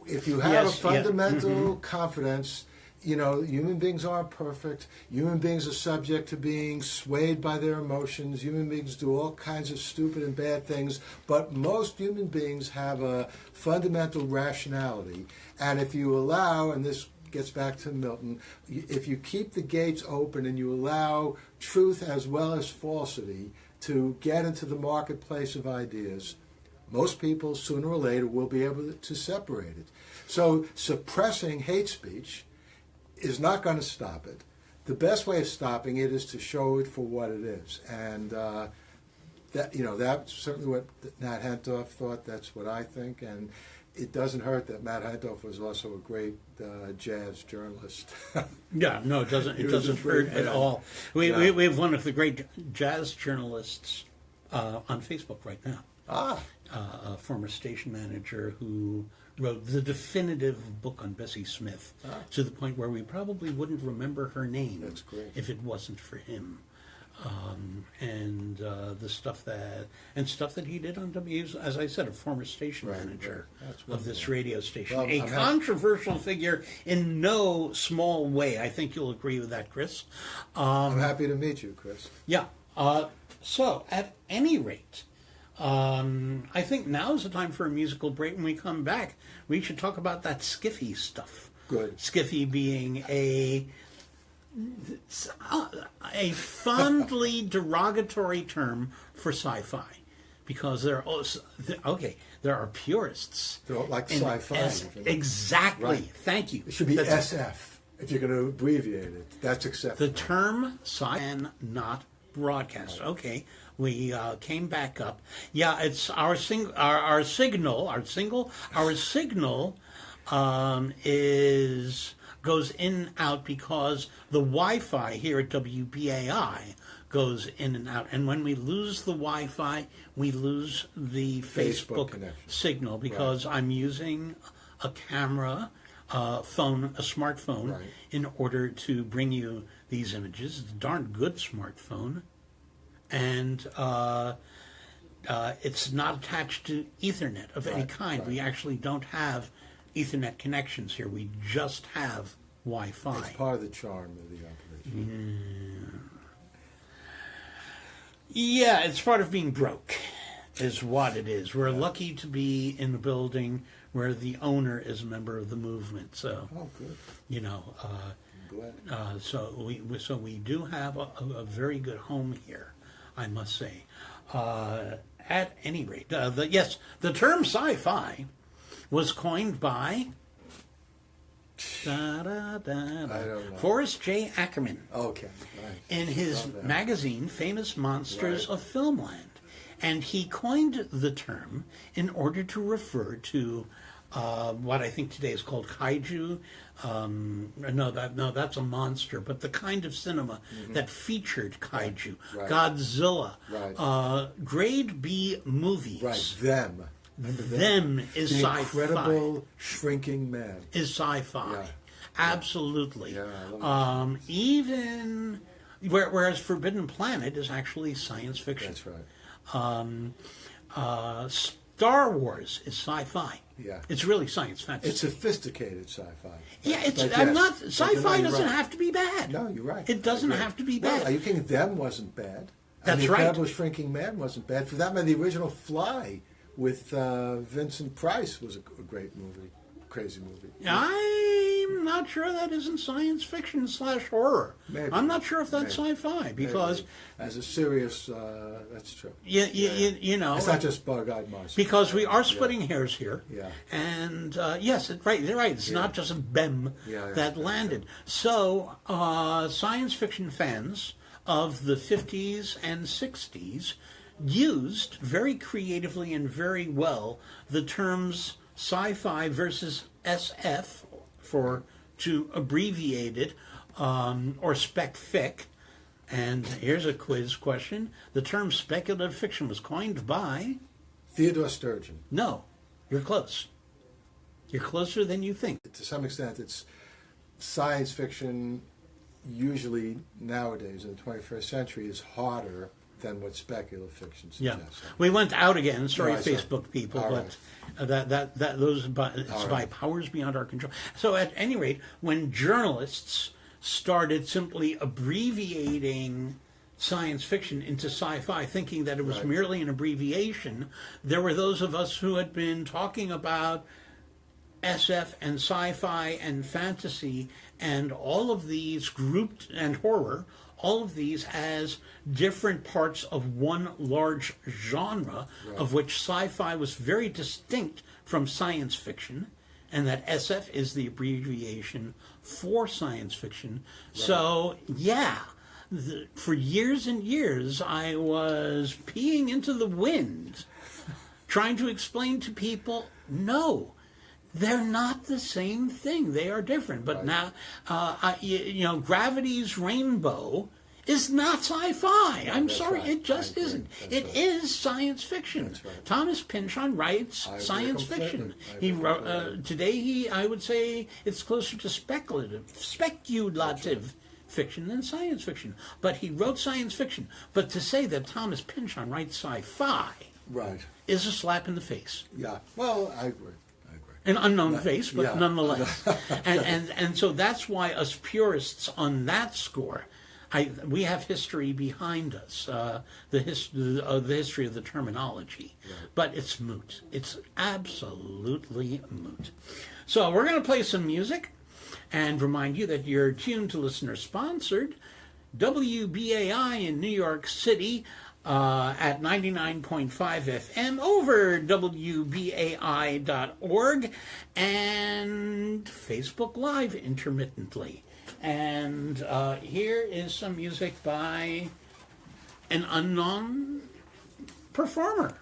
If you have a fundamental confidence, human beings aren't perfect. Human beings are subject to being swayed by their emotions. Human beings do all kinds of stupid and bad things. But most human beings have a fundamental rationality. And if you allow, and this gets back to Milton, if you keep the gates open and you allow truth as well as falsity to get into the marketplace of ideas, most people, sooner or later, will be able to separate it. So suppressing hate speech is not going to stop it. The best way of stopping it is to show it for what it is. And that's certainly what Nat Hentoff thought. That's what I think. And it doesn't hurt that Matt Heintoff was also a great jazz journalist. Yeah, no, it doesn't. It He was a doesn't great hurt at man. all. We Yeah. we have one of the great jazz journalists on Facebook right now. Ah, A former station manager who wrote the definitive book on Bessie Smith, to the point where we probably wouldn't remember her name That's great. if it wasn't for him. And the stuff that he did on W, as I said, a former station Right, manager right. That's of this wonderful. radio station, Well, a I'm happy- controversial figure in no small way. I think you'll agree with that, Chris. I'm happy to meet you, Chris. Yeah. So, at any rate, I think now's the time for a musical break. When we come back, we should talk about that scifi stuff. Good. Scifi being a fondly derogatory term for sci-fi, because there are purists. They're like in sci-fi. Exactly. Right. Thank you. It should be That's- SF if you're going to abbreviate it. That's acceptable. The term sci and not broadcast. Okay, we came back up. Yeah, it's our signal goes in and out because the Wi-Fi here at WBAI goes in and out, and when we lose the Wi-Fi, we lose the Facebook connection. signal, because I'm using a camera, a smartphone, Right. in order to bring you these images. It's a darn good smartphone, and it's not attached to Ethernet of any Right, kind. right. We actually don't have Ethernet connections here. We just have Wi-Fi. It's part of the charm of the operation. Yeah, it's part of being broke, is what it is. We're lucky to be in a building where the owner is a member of the movement. So, Oh, good. you know, I'm glad. so we do have a very good home here, I must say. At any rate, the term sci-fi was coined by I don't know. Forrest J. Ackerman Okay. Right. in his Love that. magazine Famous Monsters Right. of Filmland. And he coined the term in order to refer to what I think today is called kaiju. That's a monster, but the kind of cinema that featured kaiju, Right. Godzilla, Right. grade B movies. Right. Them. Remember Them is the sci-fi. incredible shrinking man. Is sci-fi. Yeah. Absolutely. Yeah, I love Even whereas Forbidden Planet is actually science fiction. That's right. Star Wars is sci-fi. Yeah. It's really science fantasy. It's sophisticated sci-fi. yeah, it's. But I'm yes, not. but Sci-fi you're doesn't right. have to be bad. No, you're right. It doesn't I agree. have to be Well, bad. are you kidding? Them wasn't bad. That's and the right. Incredible Shrinking Man wasn't bad. For that matter, the original Fly with Vincent Price was a great movie, crazy movie. I'm not sure that isn't science fiction / horror. Maybe. I'm not sure if that's Maybe. sci-fi because Maybe. As a serious, that's true. you know It's not just bug-eyed monsters. because we are splitting hairs here. Yeah. And yes, right. You're right. It's not just a BEM Yeah, that yeah. landed. So science fiction fans of the 50s and 60s used very creatively and very well the terms sci-fi versus SF, to abbreviate it, or spec fic. And here's a quiz question. The term speculative fiction was coined by... Theodore Sturgeon. No, you're close. You're closer than you think. To some extent, it's science fiction. Usually nowadays in the 21st century is harder than what speculative fiction Yeah, suggests. we went out again. Sorry, Right, sorry. Facebook people, All but right. it's All by right. powers beyond our control. So, at any rate, when journalists started simply abbreviating science fiction into sci-fi, thinking that it was Right. merely an abbreviation, there were those of us who had been talking about SF and sci-fi and fantasy and all of these grouped, and horror, all of these as different parts of one large genre, of which sci-fi was very distinct from science fiction, and that SF is the abbreviation for science fiction. So, yeah, for years and years I was peeing into the wind, trying to explain to people, no, They're not the same thing. They are different. But now, Gravity's Rainbow is not sci-fi. I'm sorry, right. it just isn't. It is science fiction. That's right. Thomas Pynchon writes science fiction. He wrote today. I would say it's closer to speculative fiction than science fiction. But he wrote science fiction. But to say that Thomas Pynchon writes sci-fi, Right. is a slap in the face. Yeah. Well, I agree. An unknown face, but yeah. nonetheless. and so that's why us purists on that score, we have history behind us, the history of the terminology. Right. But it's moot. It's absolutely moot. So we're going to play some music and remind you that you're tuned to listener-sponsored WBAI in New York City, at 99.5 FM over WBAI.org and Facebook Live intermittently. And here is some music by an unknown performer.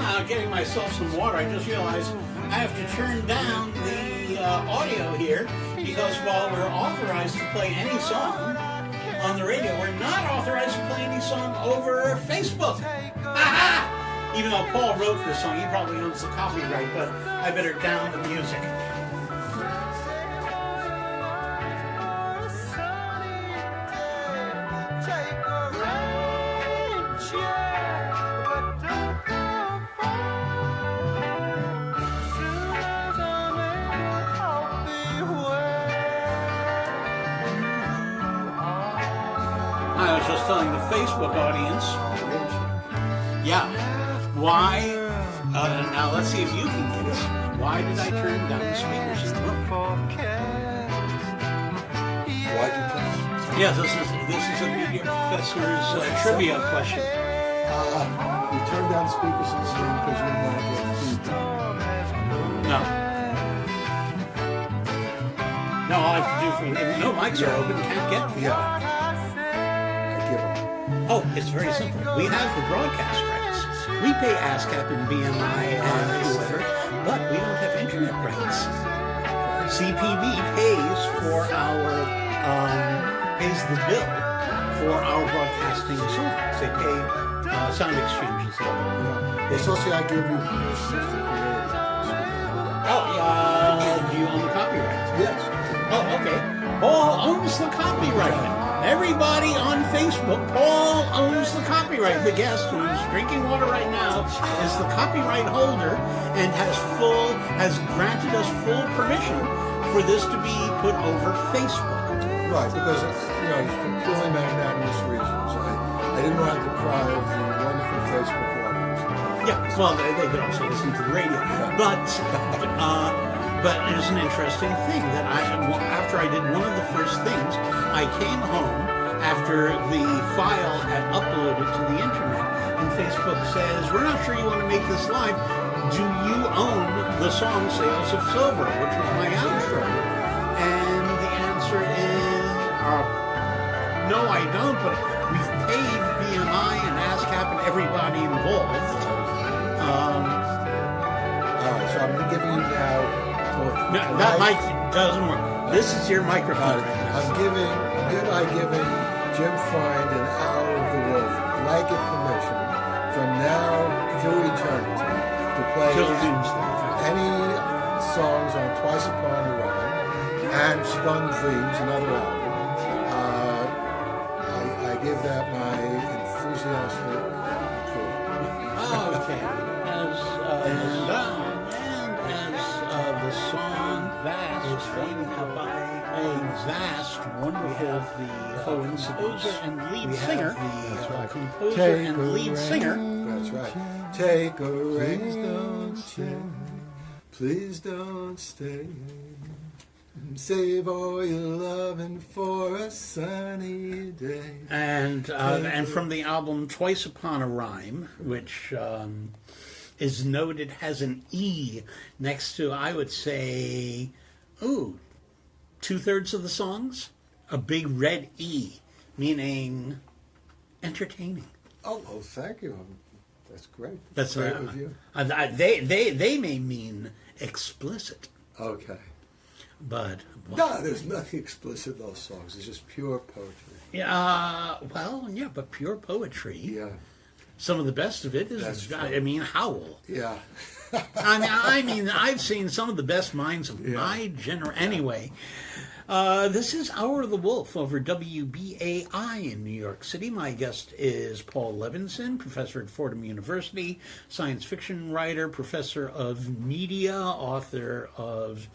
I'm getting myself some water. I just realized I have to turn down the audio here because while we're authorized to play any song on the radio, we're not authorized to play any song over Facebook. Aha! Even though Paul wrote this song, he probably owns the copyright, but I better down the music. I was just telling the Facebook audience, yeah, why, now let's see if you can guess, why did I turn down the speakers in the room? Why did you turn? Yeah, this is a media professor's trivia question. You turned down speakers in the room because you didn't want to get feedback. No. No, all I have to do for, no mics are open, can't get feedback. Yeah. Oh, it's very simple. We have the broadcast rights. We pay ASCAP and BMI and whoever, but we don't have internet rights. CPB pays for pays the bill for our broadcasting songs. They pay sound exchanges. Associate, I give you permission to create. Do you own the copyright? Yes. Oh, okay. Paul owns the copyright. Everybody on Facebook, Paul owns the copyright. The guest who's drinking water right now is the copyright holder and has granted us full permission for this to be put over Facebook. Right, because for purely magnanimous reasons. I didn't want to deprive the wonderful Facebook audience. Yeah, well, they could also listen to the radio. But there's an interesting thing that after I did one of the first things, I came home after the file had uploaded to the internet, and Facebook says, we're not sure you want to make this live. Do you own the song Sails of Silver, which was my outro? And the answer is, no, I don't, but we've paid BMI and ASCAP and everybody involved. All right, so I'm giving you now. No, that mic doesn't work. This is your microphone. I'm hereby giving Jim Find an Hour of the Wolf blanket permission from now through eternity to play any songs on Twice Upon a Rhyme and Spun Dreams, another album. I give that my enthusiastic wonderful composer and lead singer. That's right. Composer Take and a lead singer. That's right. Take a rain chair. Please don't stay. Save all your loving for a sunny day. And from the album Twice Upon a Rhyme, which is noted, has an E next to, I would say, 2/3 of the songs, a big red E, meaning entertaining. Oh, thank you. That's great. That's great of you. They may mean explicit, Okay. but No, there's nothing explicit in those songs. It's just pure poetry. yeah, but pure poetry. Yeah. Some of the best of it is, That's true. I mean, Howl. Yeah. I mean, I've seen some of the best minds of my generation. Anyway, this is Hour of the Wolf over WBAI in New York City. My guest is Paul Levinson, professor at Fordham University, science fiction writer, professor of media, author of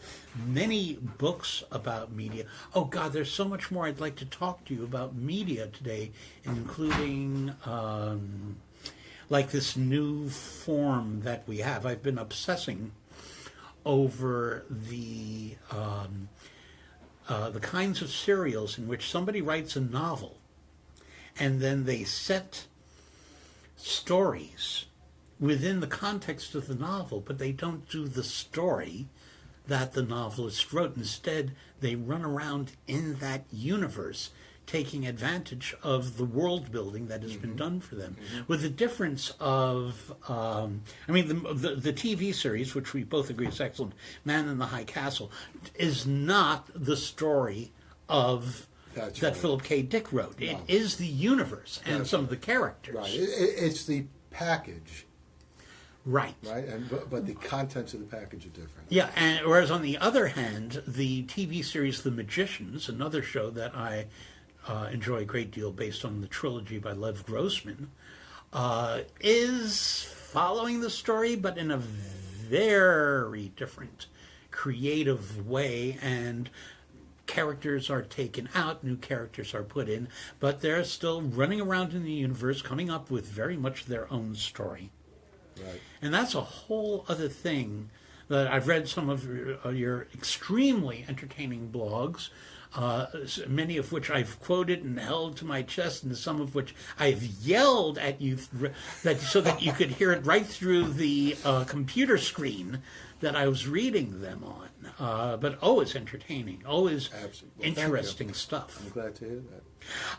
many books about media. Oh, God, there's so much more I'd like to talk to you about media today, including like this new form that we have. I've been obsessing over the kinds of serials in which somebody writes a novel and then they set stories within the context of the novel, but they don't do the story that the novelist wrote. Instead, they run around in that universe, taking advantage of the world building that has been done for them. With the difference of, the TV series, which we both agree is excellent, Man in the High Castle, is not the story of That's that right. Philip K. Dick wrote. No. It is the universe and That's some of the characters. Right. It's the package, Right. right? But the contents of the package are different. Yeah, and whereas on the other hand, the TV series The Magicians, another show that I enjoy a great deal based on the trilogy by Lev Grossman, is following the story, but in a very different, creative way, and characters are taken out, new characters are put in, but they're still running around in the universe, coming up with very much their own story. Right. And that's a whole other thing that I've read some of your extremely entertaining blogs, many of which I've quoted and held to my chest, and some of which I've yelled at you so that you could hear it right through the computer screen that I was reading them on. But always entertaining, always Absolutely. interesting stuff. I'm glad to hear that.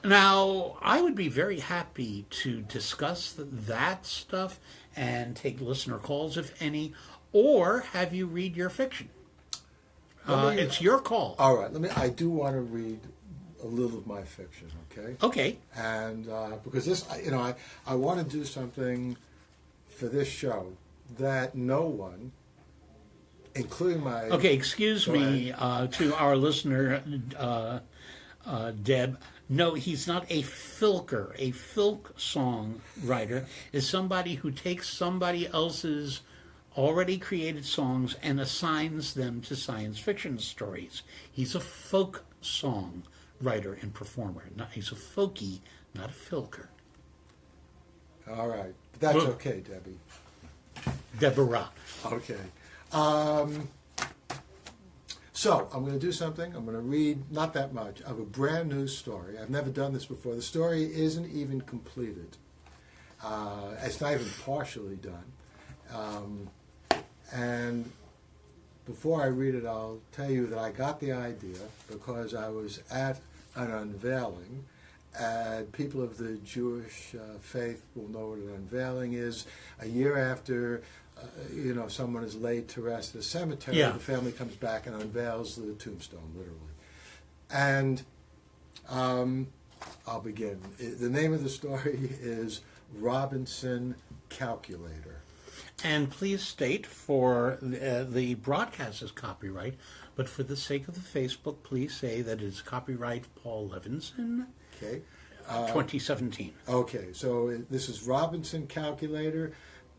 Now, I would be very happy to discuss that stuff and take listener calls, if any, or have you read your fiction. It's your call. All right. I do want to read a little of my fiction, okay? Okay. And because this, I want to do something for this show that no one, including my... Okay, excuse Go me to our listener, Deb. No, he's not a filker. A filk song writer is somebody who takes somebody else's already created songs and assigns them to science fiction stories. He's a folk song writer and performer. He's a folkie, not a filker. All right. That's okay, Debbie. Deborah. Okay. So I'm going to do something. I'm going to read, not that much, of a brand new story. I've never done this before. The story isn't even completed. It's not even partially done. And before I read it, I'll tell you that I got the idea because I was at an unveiling, and people of the Jewish faith will know what an unveiling is. A year after someone is laid to rest at a cemetery, Yeah. the family comes back and unveils the tombstone, literally. And I'll begin. The name of the story is Robinson Calculator. And please state for the broadcast is copyright, but for the sake of the Facebook, please say that it is copyright Paul Levinson, Okay. 2017. Okay, so this is Robinson Calculator.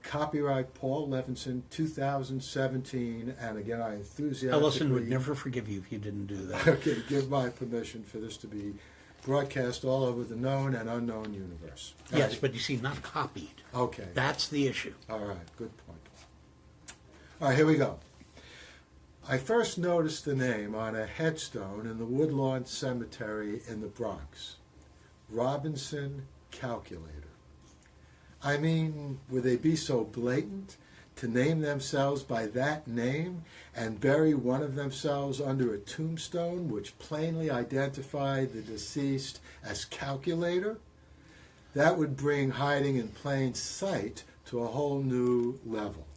Copyright Paul Levinson, 2017, and again, I enthusiastically... Ellison would never forgive you if you didn't do that. Okay, give my permission for this to be broadcast all over the known and unknown universe. Yes, but you see, not copied. Okay. That's the issue. All right, good point. All right, here we go. I first noticed the name on a headstone in the Woodlawn Cemetery in the Bronx. Robinson Calculator. I mean, would they be so blatant to name themselves by that name and bury one of themselves under a tombstone which plainly identified the deceased as Calculator? That would bring hiding in plain sight to a whole new level.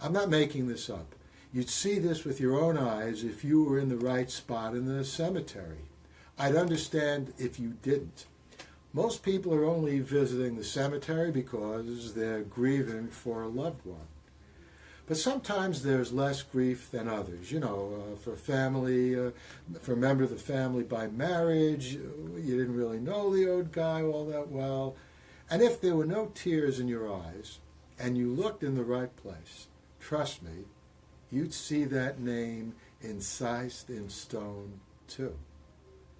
I'm not making this up. You'd see this with your own eyes if you were in the right spot in the cemetery. I'd understand if you didn't. Most people are only visiting the cemetery because they're grieving for a loved one. But sometimes there's less grief than others. For family, for a member of the family by marriage, you didn't really know the old guy all that well. And if there were no tears in your eyes and you looked in the right place, trust me, you'd see that name incised in stone too.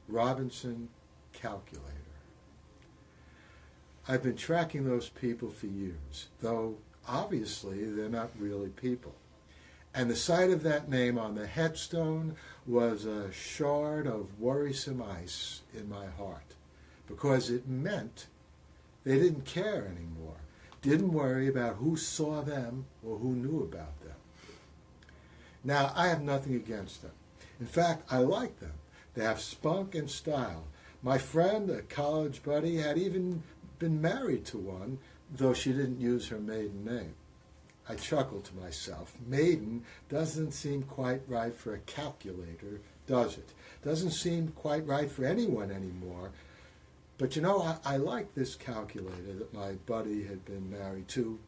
Robinson Calculator. I've been tracking those people for years, though obviously they're not really people. And the sight of that name on the headstone was a shard of worrisome ice in my heart, because it meant they didn't care anymore, didn't worry about who saw them or who knew about them. Now, I have nothing against them. In fact, I like them. They have spunk and style. My friend, a college buddy, had even been married to one, though she didn't use her maiden name. I chuckled to myself. Maiden doesn't seem quite right for a calculator, does it? Doesn't seem quite right for anyone anymore. But I like this calculator that my buddy had been married to.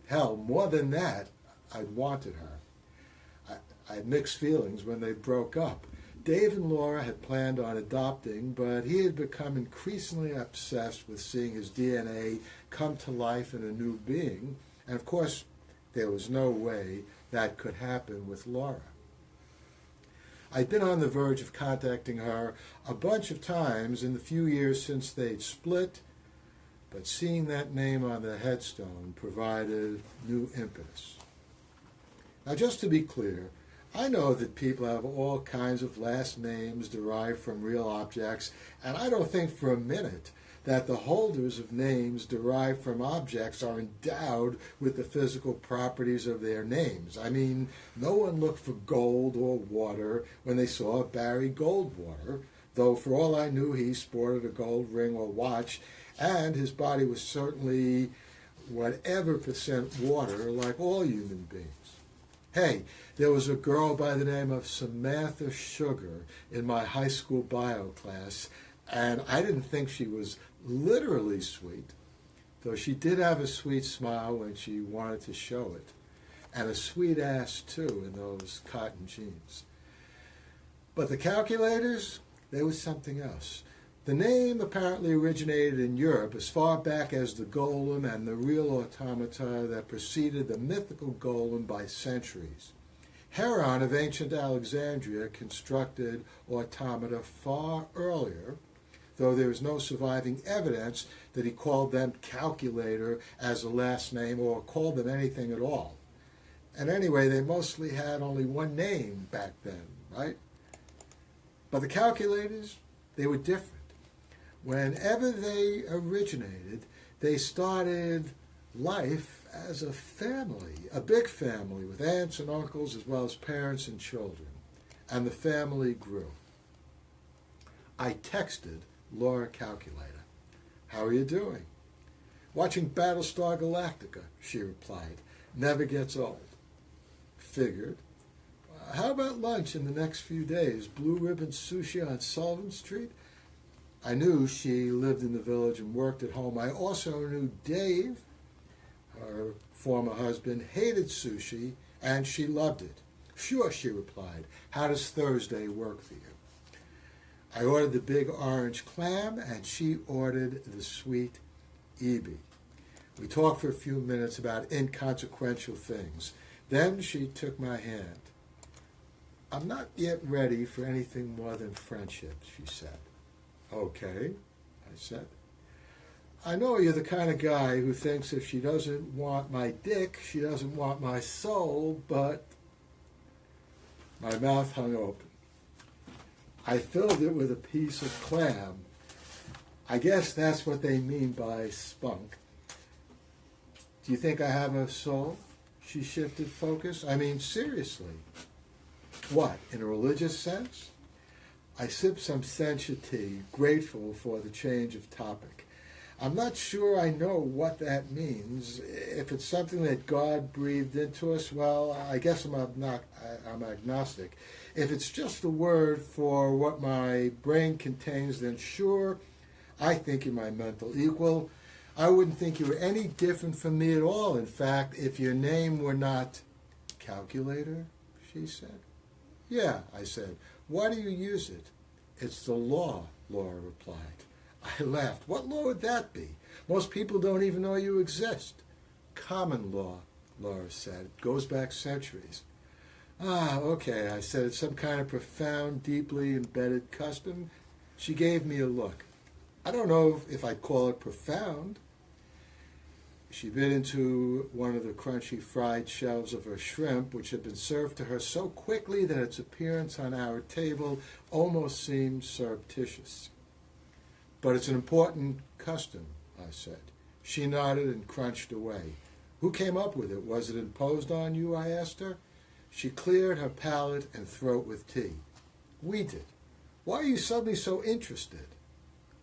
Hell, more than that, I'd wanted her. I had mixed feelings when they broke up. Dave and Laura had planned on adopting, but he had become increasingly obsessed with seeing his DNA come to life in a new being, and of course, there was no way that could happen with Laura. I'd been on the verge of contacting her a bunch of times in the few years since they'd split, but seeing that name on the headstone provided new impetus. Now, just to be clear, I know that people have all kinds of last names derived from real objects, and I don't think for a minute that the holders of names derived from objects are endowed with the physical properties of their names. I mean, no one looked for gold or water when they saw Barry Goldwater, though for all I knew he sported a gold ring or watch, and his body was certainly whatever percent water like all human beings. Hey, there was a girl by the name of Samantha Sugar in my high school bio class, and I didn't think she was literally sweet, though she did have a sweet smile when she wanted to show it, and a sweet ass, too, in those cotton jeans. But the calculators, they was something else. The name apparently originated in Europe as far back as the golem and the real automata that preceded the mythical golem by centuries. Heron of ancient Alexandria constructed automata far earlier, though there is no surviving evidence that he called them calculator as a last name or called them anything at all. And anyway, they mostly had only one name back then, right? But the calculators, they were different. Whenever they originated, they started life as a family, a big family with aunts and uncles as well as parents and children. And the family grew. I texted Laura Calculator. "How are you doing?" "Watching Battlestar Galactica," she replied. "Never gets old." Figured. "How about lunch in the next few days? Blue Ribbon Sushi on Sullivan Street?" I knew she lived in the village and worked at home. I also knew Dave, her former husband, hated sushi, and she loved it. "Sure," she replied. "How does Thursday work for you?" I ordered the big orange clam, and she ordered the sweet ebi. We talked for a few minutes about inconsequential things. Then she took my hand. I'm not yet ready for anything more than friendship, she said. Okay, I said. I know you're the kind of guy who thinks if she doesn't want my dick, she doesn't want my soul, but... My mouth hung open. I filled it with a piece of clam. I guess that's what they mean by spunk. Do you think I have a soul? She shifted focus. I mean, seriously. What, in a religious sense? I sipped some sencha tea, grateful for the change of topic. I'm not sure I know what that means. If it's something that God breathed into us, well, I guess I'm agnostic. If it's just a word for what my brain contains, then sure, I think you're my mental equal. I wouldn't think you were any different from me at all. In fact, if your name were not calculator, she said. Yeah, I said. Why do you use it? It's the law, Laura replied. I laughed. What law would that be? Most people don't even know you exist. Common law, Laura said. It goes back centuries. Ah, okay, I said. It's some kind of profound, deeply embedded custom. She gave me a look. I don't know if I'd call it profound. She bit into one of the crunchy fried shells of her shrimp, which had been served to her so quickly that its appearance on our table almost seemed surreptitious. But it's an important custom, I said. She nodded and crunched away. Who came up with it? Was it imposed on you? I asked her. She cleared her palate and throat with tea. We did. Why are you suddenly so interested?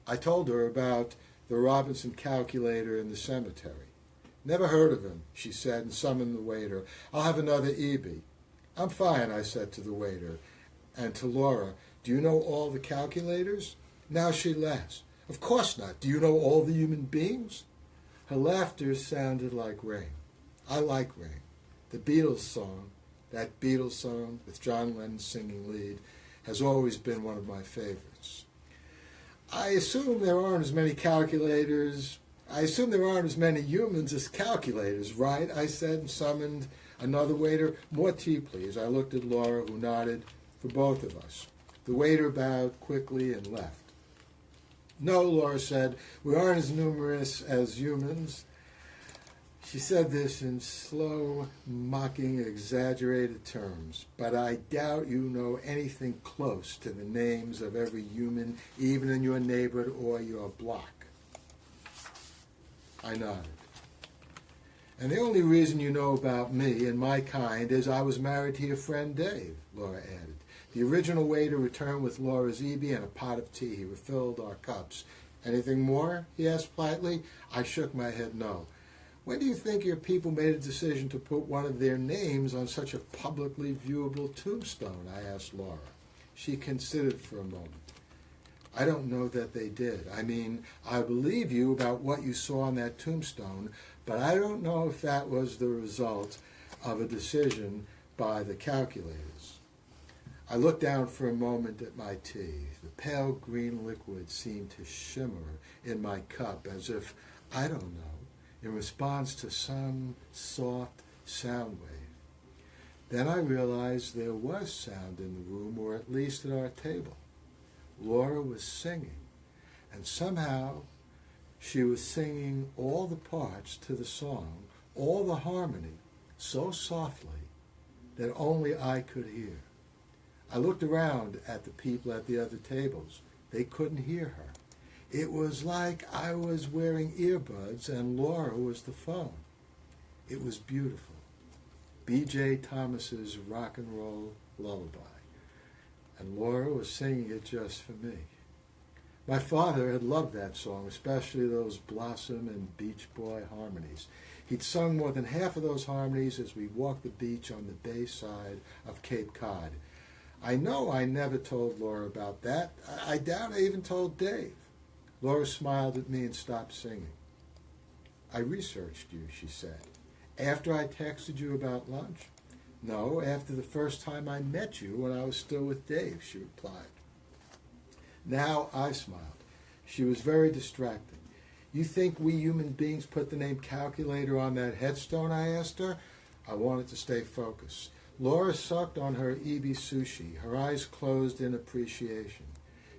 I told her about the Robinson calculator in the cemetery. Never heard of him, she said, and summoned the waiter. I'll have another EB. I'm fine, I said to the waiter. And to Laura, do you know all the calculators? Now she laughs. Of course not. Do you know all the human beings? Her laughter sounded like rain. I like rain. The Beatles song, that Beatles song with John Lennon singing lead, has always been one of my favorites. I assume there aren't as many humans as calculators, right? I said and summoned another waiter. More tea, please. I looked at Laura, who nodded for both of us. The waiter bowed quickly and left. No, Laura said, we aren't as numerous as humans. She said this in slow, mocking, exaggerated terms, but I doubt you know anything close to the names of every human, even in your neighborhood or your block. I nodded. And the only reason you know about me and my kind is I was married to your friend Dave, Laura added. The original waiter returned with Laura's EB and a pot of tea. He refilled our cups. Anything more? He asked politely. I shook my head no. When do you think your people made a decision to put one of their names on such a publicly viewable tombstone? I asked Laura. She considered for a moment. I don't know that they did. I mean, I believe you about what you saw on that tombstone, but I don't know if that was the result of a decision by the calculators. I looked down for a moment at my tea. The pale green liquid seemed to shimmer in my cup as if, I don't know, in response to some soft sound wave. Then I realized there was sound in the room, or at least at our table. Laura was singing, and somehow she was singing all the parts to the song, all the harmony, so softly that only I could hear. I looked around at the people at the other tables. They couldn't hear her. It was like I was wearing earbuds and Laura was the phone. It was beautiful. B.J. Thomas's Rock and Roll Lullaby. And Laura was singing it just for me. My father had loved that song, especially those Blossom and Beach Boy harmonies. He'd sung more than half of those harmonies as we walked the beach on the bay side of Cape Cod. I know I never told Laura about that. I doubt I even told Dave. Laura smiled at me and stopped singing. I researched you, she said. After I texted you about lunch? No, after the first time I met you when I was still with Dave, she replied. Now I smiled. She was very distracting. You think we human beings put the name calculator on that headstone, I asked her. I wanted to stay focused. Laura sucked on her ebi sushi, her eyes closed in appreciation.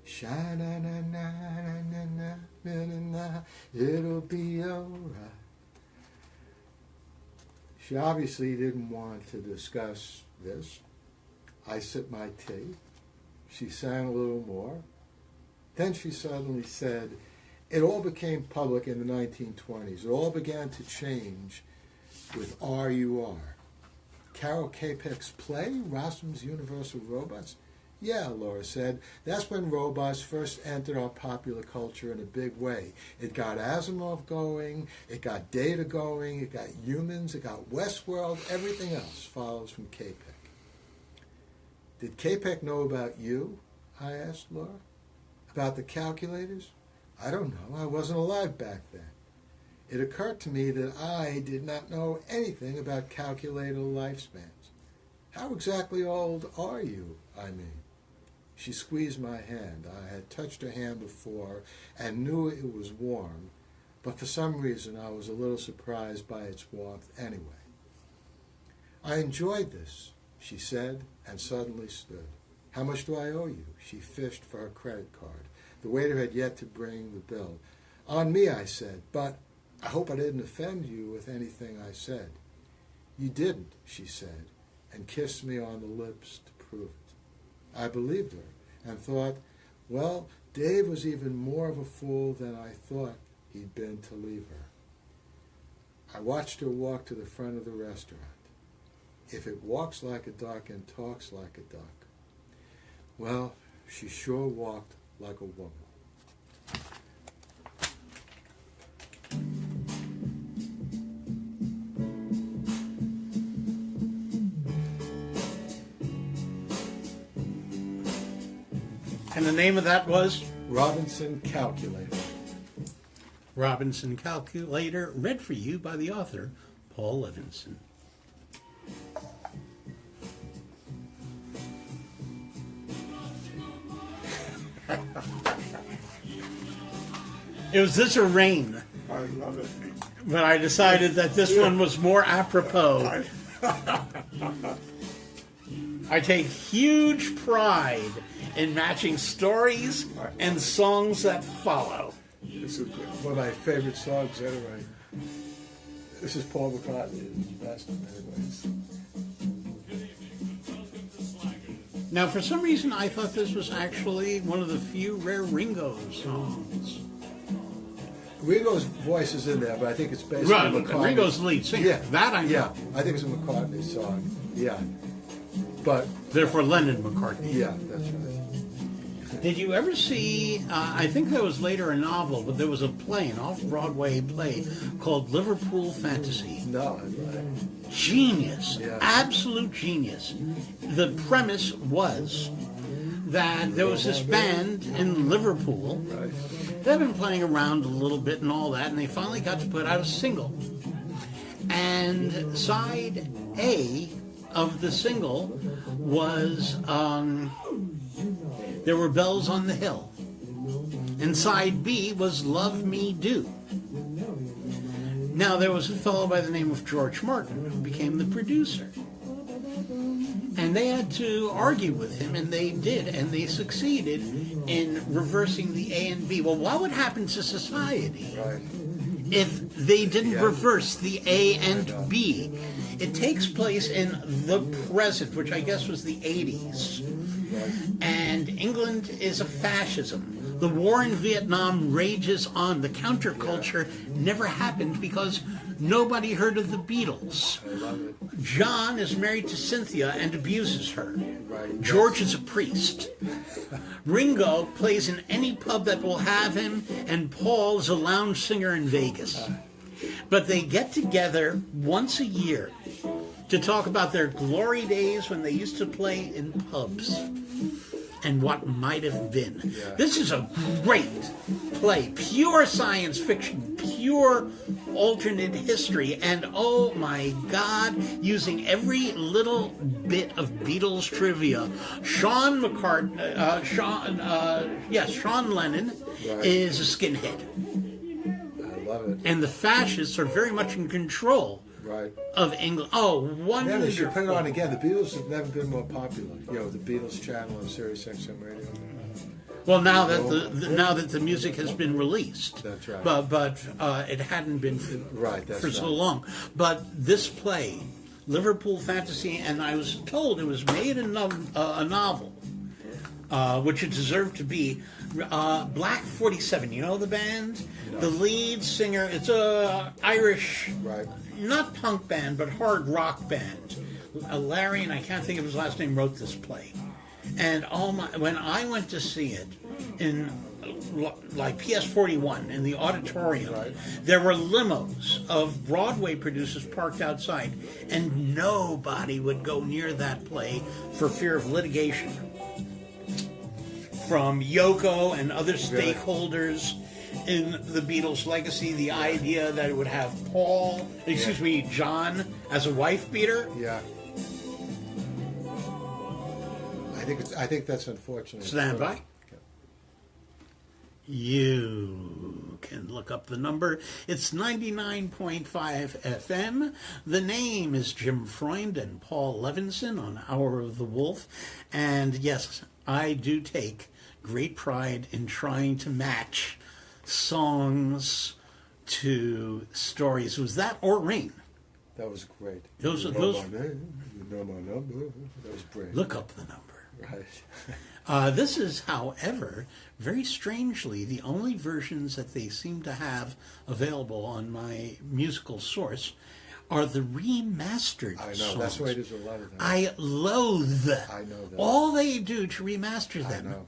Sha-na-na-na-na-na-na-na-na, it'll be alright. She obviously didn't want to discuss this. I sipped my tea. She sang a little more. Then she suddenly said, it all became public in the 1920s. It all began to change with RUR. Carol Capek's play, Rossum's Universal Robots? Yeah, Laura said. That's when robots first entered our popular culture in a big way. It got Asimov going, it got Data going, it got humans, it got Westworld, everything else follows from Capek. Did Capek know about you? I asked Laura. About the calculators? I don't know. I wasn't alive back then. It occurred to me that I did not know anything about calculator lifespans. How exactly old are you, I mean? She squeezed my hand. I had touched her hand before and knew it was warm, but for some reason I was a little surprised by its warmth anyway. I enjoyed this, she said, and suddenly stood. How much do I owe you? She fished for her credit card. The waiter had yet to bring the bill. On me, I said, but I hope I didn't offend you with anything I said. You didn't, she said, and kissed me on the lips to prove it. I believed her and thought, well, Dave was even more of a fool than I thought he'd been to leave her. I watched her walk to the front of the restaurant. If it walks like a duck and talks like a duck, well, she sure walked like a woman. And the name of that was? Robinson Calculator. Robinson Calculator, read for you by the author, Paul Levinson. It was this or rain. I love it. But I decided that this one was more apropos. I take huge pride in matching stories and songs that follow. This is one of my favorite songs anyway. This is Paul McCartney's best in many ways. Now, for some reason, I thought this was actually one of the few rare Ringo songs. Ringo's voice is in there, but I think it's basically McCartney. Ringo's lead singer. Yeah, that I know. Yeah, I think it's a McCartney song. Yeah, but therefore Lennon-McCartney. Yeah, that's right. Did you ever see? I think there was later a novel, but there was a play, an off-Broadway play called Liverpool Fantasy. No, Genius, yeah. Absolute genius. The premise was that there was this band in Liverpool. Right. They've been playing around a little bit and all that, and they finally got to put out a single. And side A of the single was There Were Bells on the Hill. And side B was Love Me Do. Now, there was a fellow by the name of George Martin who became the producer. And they had to argue with him, and they did, and they succeeded in reversing the A and B. Well, what would happen to society if they didn't reverse the A and B? It takes place in the present, which I guess was the 80s. And England is a fascism. The war in Vietnam rages on. The counterculture never happened because nobody heard of the Beatles. I love it. John is married to Cynthia and abuses her. Right. George is a priest. Ringo plays in any pub that will have him, and Paul is a lounge singer in Vegas. But they get together once a year to talk about their glory days when they used to play in pubs and what might have been. Yeah. This is a great play, pure science fiction, pure alternate history, and oh my God, using every little bit of Beatles trivia. Sean Lennon is a skinhead. it. And the fascists are very much in control Right. of England. Oh, wonderful. Yeah, they should put it on again. The Beatles have never been more popular. You know, the Beatles channel on Sirius XM radio. Well, now that the music has been released, That's right. But it hadn't been for so long. But this play, Liverpool Fantasy, and I was told it was made a novel, which it deserved to be. Black 47, you know the band? No. The lead singer, it's a Irish, not punk band, but hard rock band. Larry, and I can't think of his last name, wrote this play. And when I went to see it in like PS41 in the auditorium, there were limos of Broadway producers parked outside, and nobody would go near that play for fear of litigation from Yoko and other stakeholders in the Beatles' legacy. The idea that it would have John as a wife beater. Yeah. I think that's unfortunate. Stand by. You can look up the number. It's 99.5 FM. The name is Jim Freund and Paul Levinson on Hour of the Wolf. And yes, I do take great pride in trying to match songs to stories. Was that or Rain? That was great. Those. You know my number. That was great. Look up the number. Right. This is, however, very strangely, the only versions that they seem to have available on my musical source are the remastered songs. I know, that's why there's a lot of them. I loathe. I know that. All they do to remaster them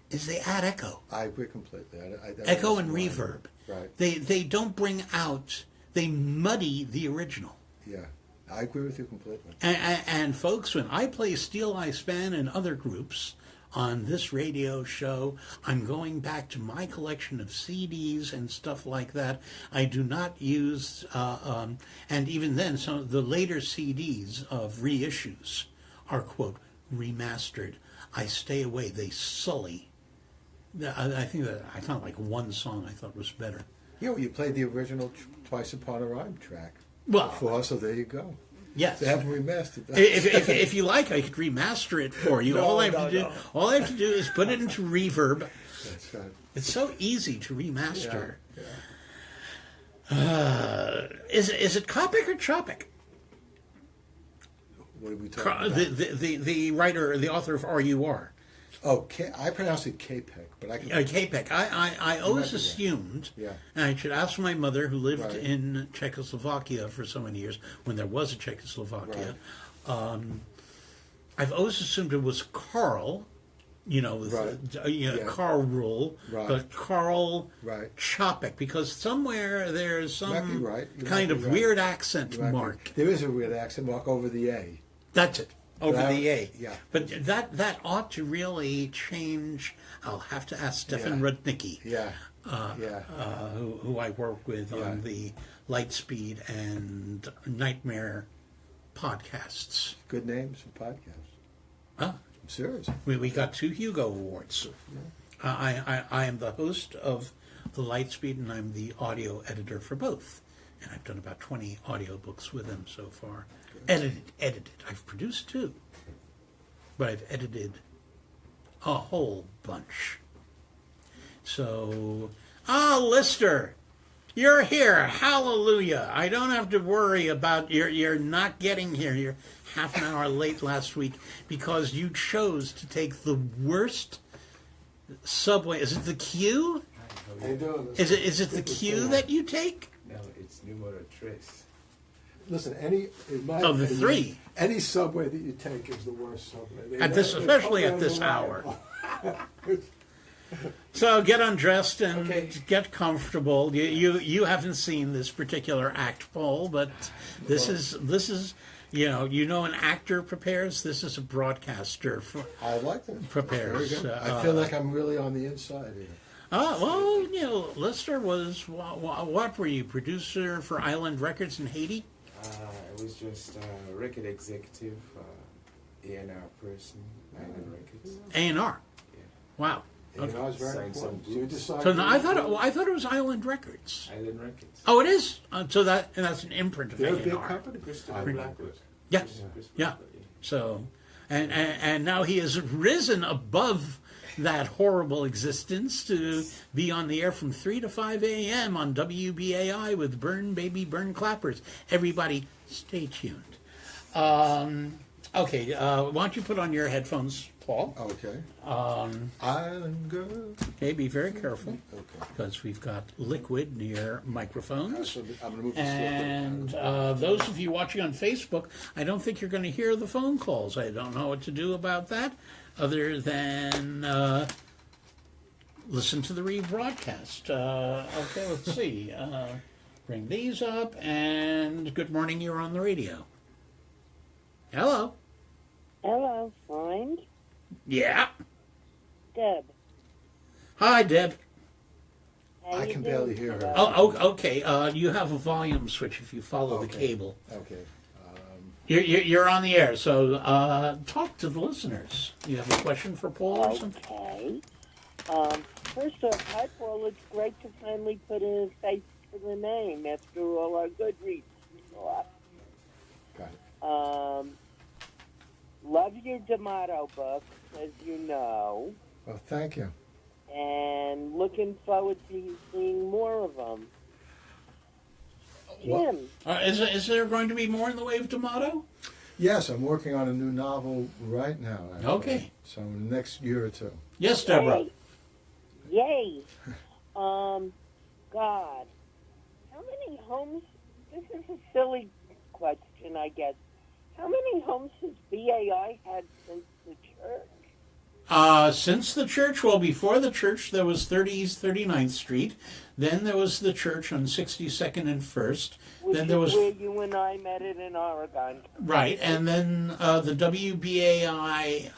is they add echo. I agree completely. Echo and reverb. Right. They don't bring out, they muddy the original. Yeah. I agree with you completely. And folks, when I play Steel I Span and other groups on this radio show, I'm going back to my collection of CDs and stuff like that. I do not use, and even then, some of the later CDs of reissues are, quote, remastered. I stay away. They sully. I think that I found like one song I thought was better. Yeah, well, you played the original Twice Upon a Rhyme track. Well, so there you go. Yes. They haven't remastered that. If you like, I could remaster it for you. All I have to do is put it into reverb. That's right. It's so easy to remaster. Yeah. Is it Copic or Chopic? What are we talking about? The writer, the author of R.U.R. Oh, I pronounce it K-Pec, but I can... K-Pec. I always assumed, and I should ask my mother, who lived in Czechoslovakia for so many years, when there was a Czechoslovakia. I've always assumed it was Karl, Karl Rule, but Karl Chopic, because somewhere there's some kind of weird accent mark. There is a weird accent mark over the A. That's it. Over the A. Yeah. But that ought to really change. I'll have to ask Stefan Rudnicki, who I work with on the Lightspeed and Nightmare podcasts. Good names for podcasts. I'm serious. We got 2 Hugo Awards. I am the host of the Lightspeed, and I'm the audio editor for both. And I've done about 20 audiobooks with them so far. Edited. I've produced 2. But I've edited a whole bunch. So, Lister, you're here. Hallelujah. I don't have to worry about you're not getting here. You're half an hour late last week because you chose to take the worst subway. Is it the Q? How you doing? Is it the Q that you take? No, it's numero tres. Listen, the 3. Any subway that you take is the worst subway. Especially at this hour. So get undressed and get comfortable. You haven't seen this particular act, Paul, but this is an actor prepares. This is a broadcaster. I like that. Prepares. I feel like I'm really on the inside here. Lister was what were you, producer for Island Records in Haiti? I was just a record executive, A&R person, Island Records. A&R? Yeah. Wow. You know, it's very Signed some important. So you books. decide. So now, I thought it was Island Records. Island Records. Oh, it is. So that's an imprint of They're a big A&R. company. Christopher Island Blackwood. Records. Yeah. Christopher Yeah. Blackwood, So, and now he has risen above that horrible existence to be on the air from 3 to 5 a.m. on WBAI with Burn Baby Burn Clappers. Everybody, stay tuned. Okay, why don't you put on your headphones, Paul? Okay. Island Girl. Okay, be very careful Okay. because we've got liquid near microphones. So I'm going to move this And those of you watching on Facebook, I don't think you're going to hear the phone calls. I don't know what to do about that other than listen to the rebroadcast. Okay, let's see. Bring these up. And good morning, you're on the radio. Hello. Hello, friend. Yeah. Deb. Hi, Deb. How I you can doing barely hear her. today? Oh, okay. You have a volume switch if you follow the Okay. cable. Okay. You're on the air, so talk to the listeners. You have a question for Paul or something? Okay. First off, hi, Paul. It's great to finally put a face to the name after all our good reads. Got it. Love your D'Amato book, as you know, Well, thank you. and looking forward to seeing more of them. What- Jim, Is there going to be more in the way of D'Amato? Yes, I'm working on a new novel right now. Actually. Okay. So in the next year or two. Yes, Deborah. Yay. God, how many homes, this is a silly question, I guess. How many homes has BAI had since the church? Since the church, well, before the church, there was 30 East 39th Street. Then there was the church on 62nd and 1st. Which Then there is was where you and I met it in Oregon. right, and then the WBAI.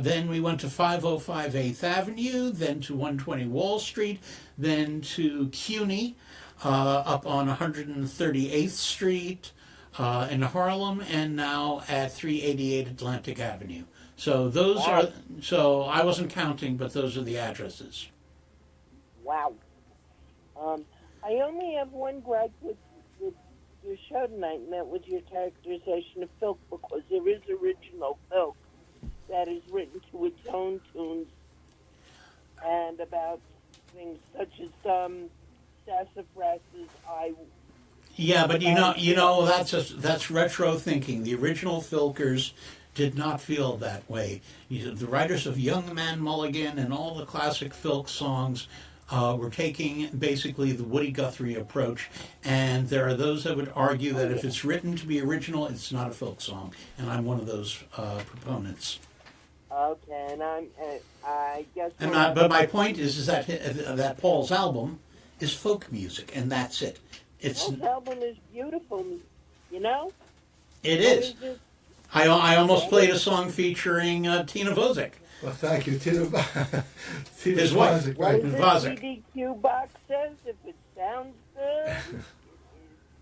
Then we went to 505 8th Avenue, then to 120 Wall Street, then to CUNY, up on 138th Street in Harlem, and now at 388 Atlantic Avenue. So those are. So I wasn't counting, but those are the addresses. Wow. I only have one gripe with your show tonight, and that was your characterization of Filk, because there is original Filk that is written to its own tunes and about things such as Sassafras's I. Yeah, but you know that's retro thinking. The original Filkers did not feel that way. The writers of Young Man Mulligan and all the classic Filk songs were taking basically the Woody Guthrie approach, and there are those that would argue that if it's written to be original, it's not a Filk song, and I'm one of those proponents. Okay, and I guess. But my point is that that Paul's album is folk music, and that's it. It's Paul's album is beautiful, you know? it is. What it? I almost played a song featuring Tina Vozek. Well, thank you, Tina. Tina His wife. Vozek, What right. is it Vozek. PDQ box says? If it sounds good,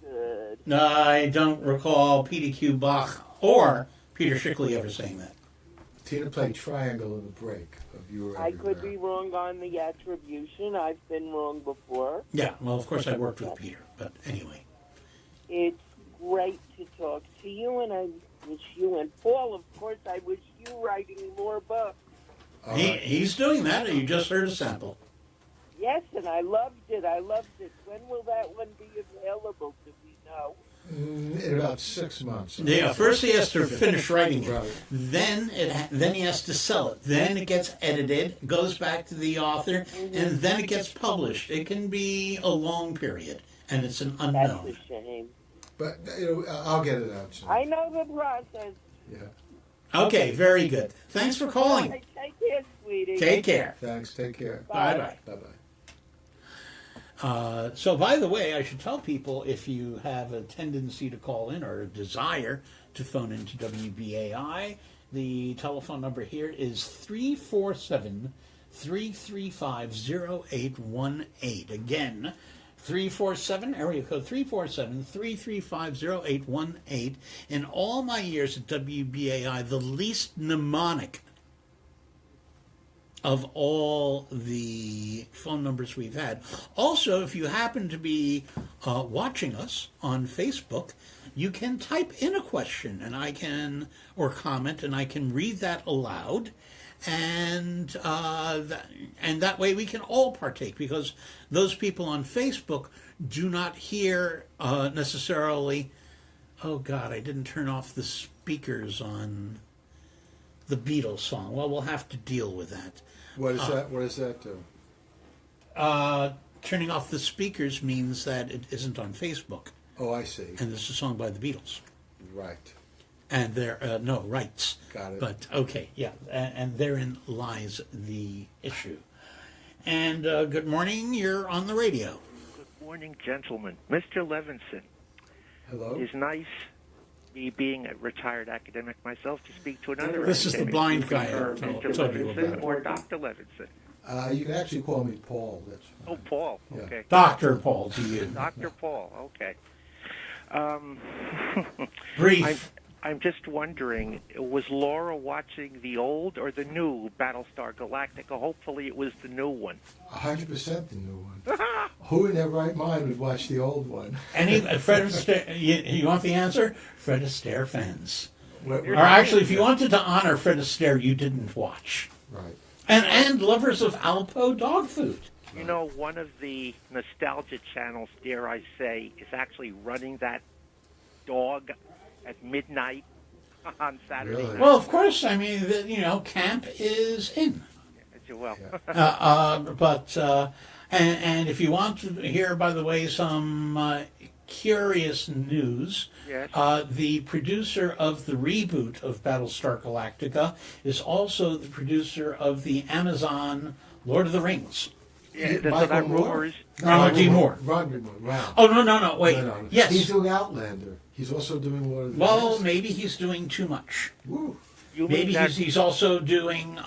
it's good. I don't recall PDQ Bach or Peter Schickley ever saying that. Tina played Triangle in the Break of You Were I Everywhere. could be wrong on the attribution. I've been wrong before. Yeah, well, of course I worked with Peter, but anyway. It's great to talk to you, and I wish you and Paul, of course, I wish you writing more books. All right. He's doing that, and you just heard a sample. Yes, and I loved it. When will that one be available? Do we know? In about 6 months. Yeah, first he has to finish writing it. Right. Then he has to sell it. Then it gets edited, goes back to the author, and then it gets published. It can be a long period, and it's an That's unknown. a shame. But I'll get it out soon. I know the process. Yeah. Okay, very good. Thanks for calling. Take care, sweetie. Take care. Thanks. Take care. Bye-bye. Bye-bye. So, by the way, I should tell people if you have a tendency to call in or a desire to phone into WBAI, the telephone number here is 347-335-0818. Again, 347, area code 347-335-0818. In all my years at WBAI, the least mnemonic of all the phone numbers we've had. Also, if you happen to be watching us on Facebook, you can type in a question or comment, and I can read that aloud. And that way we can all partake, because those people on Facebook do not hear necessarily. Oh God, I didn't turn off the speakers on the Beatles song. Well, we'll have to deal with that. What is that? What does that do? Turning off the speakers means that it isn't on Facebook. Oh, I see. And this is a song by the Beatles. Right. And there, no, rights. Got it. But, okay, yeah. And therein lies the issue. And good morning. You're on the radio. Good morning, gentlemen. Mr. Levinson. Hello? It's nice, me being a retired academic myself, to speak to another This is the academic. blind guy I Or told Mr. you Levinson about. or Dr. Levinson. You can actually call me Paul. That's Oh, Paul. Yeah. Okay. Dr. Paul to you. Dr. Paul. Okay. Brief. I'm just wondering, was Laura watching the old or the new Battlestar Galactica? Hopefully it was the new one. 100% the new one. Who in their right mind would watch the old one? Fred Astaire, you want the answer? Fred Astaire fans. What- Or actually, if you wanted to honor Fred Astaire, you didn't watch. Right. And lovers of Alpo dog food. You know, one of the nostalgia channels, dare I say, is actually running that dog at midnight on Saturday Really? night. Well, of course, I mean, camp is in. Well, And if you want to hear, by the way, some curious news, yes. the producer of the reboot of Battlestar Galactica is also the producer of the Amazon Lord of the Rings. Yeah, so Michael that Moore? rumor is Ronald D. Moore. Ronald D. Moore. Wow. Oh, no, wait. No. Yes. He's doing Outlander. He's also doing one of the Well, Rings. maybe he's doing too much. Woo. you mean Maybe that he's also doing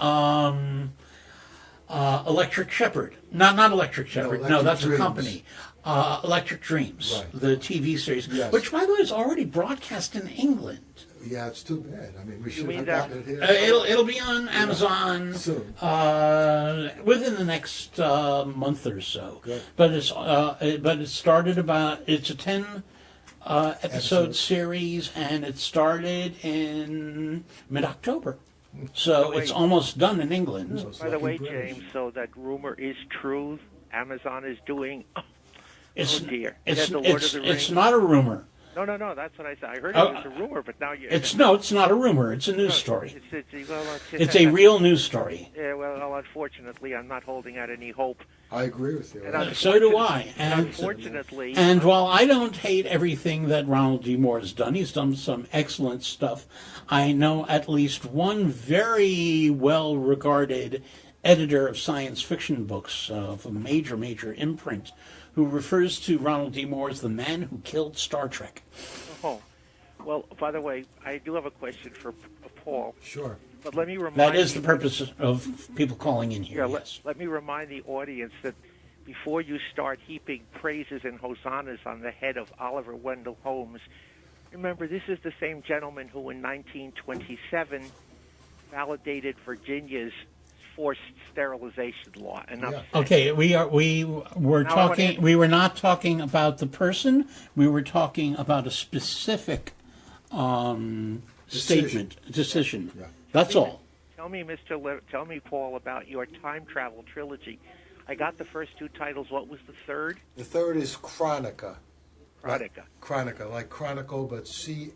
Electric Shepherd. Not Electric Shepherd. No, Electric that's Dreams. a company. Electric Dreams, Right. the TV series, Yes. which, by the way, is already broadcast in England. Yeah, it's too bad. I mean, we should mean have that- gotten it here. It'll be on Amazon Soon. within the next month or so. Good. But it started it's a 10 episode Episodes. series, and it started in mid-October. So wait. it's almost done in England. So it's By the lucky way, British. James, so that rumor is true. Amazon is doing. It's, Oh, dear. It's, Yeah, the Lord it's, of the it's Rings. not a rumor. No. That's what I said. I heard it Oh, was a rumor, but now you. It's not a rumor. It's a news story. It's It's a real news story. Yeah, well, unfortunately, I'm not holding out any hope. I agree with you. And So do I. Unfortunately, And while I don't hate everything that Ronald D. Moore has done, he's done some excellent stuff. I know at least one very well-regarded editor of science fiction books of a major imprint who refers to Ronald D. Moore as the man who killed Star Trek. oh, well, by the way, I do have a question for Paul. Sure. But let me remind That is the you- purpose of people calling in here, Yeah, yes. let me remind the audience that before you start heaping praises and hosannas on the head of Oliver Wendell Holmes, remember this is the same gentleman who in 1927 validated Virginia's forced sterilization law. Enough. Yeah. said. Okay, we were Now I wanna- talking. We were not talking about the person. We were talking about a specific decision. Yeah. That's all. Tell me, Paul, about your time travel trilogy. I got the first two titles. What was the third? The third is Chronica. Chronica. Chronica, like Chronicle, but Chronica.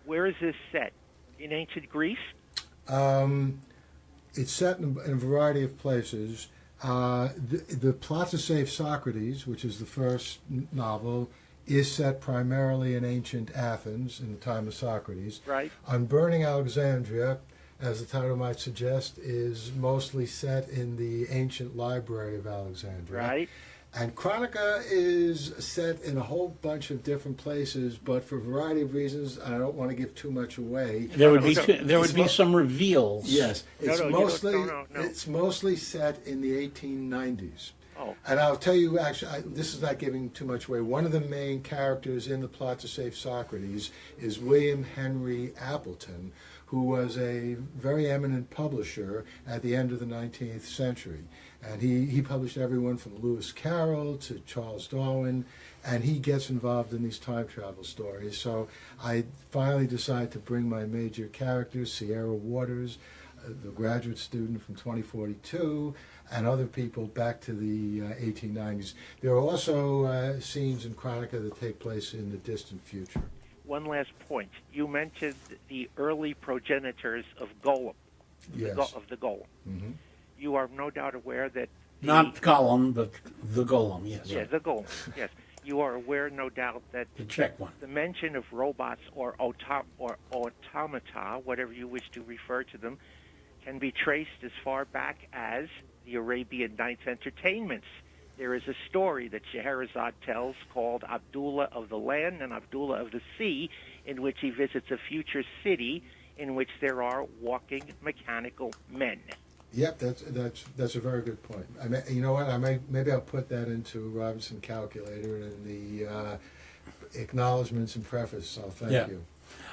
Where is this set? In ancient Greece? It's set in a variety of places. The Plot to Save Socrates, which is the first novel, is set primarily in ancient Athens in the time of Socrates. Right. Unburning Alexandria, as the title might suggest, is mostly set in the ancient library of Alexandria. Right. And Chronica is set in a whole bunch of different places, but for a variety of reasons, I don't want to give too much away. There would be It's some reveals. Yes, it's No, no. it's mostly set in the 1890s. Oh. And I'll tell you, actually, this is not giving too much away. One of the main characters in the Plot to Save Socrates is William Henry Appleton, who was a very eminent publisher at the end of the 19th century. And he published everyone from Lewis Carroll to Charles Darwin, and he gets involved in these time travel stories. So I finally decided to bring my major characters, Sierra Waters, the graduate student from 2042, and other people back to the 1890s. There are also scenes in Chronica that take place in the distant future. One last point. You mentioned the early progenitors of Golem, Yes. of the Golem. Mm-hmm. You are no doubt aware that... Not Gollum, but the Golem, yes. Yeah, the Golem, yes. You are aware, no doubt, that The Czech one. the mention of robots or automata, whatever you wish to refer to them, can be traced as far back as the Arabian Nights Entertainments. There is a story that Scheherazade tells called Abdullah of the Land and Abdullah of the Sea, in which he visits a future city in which there are walking mechanical men. Yep, that's a very good point. You know what? Maybe I'll put that into Robinson Calculator and in the acknowledgments and preface. I'll thank you.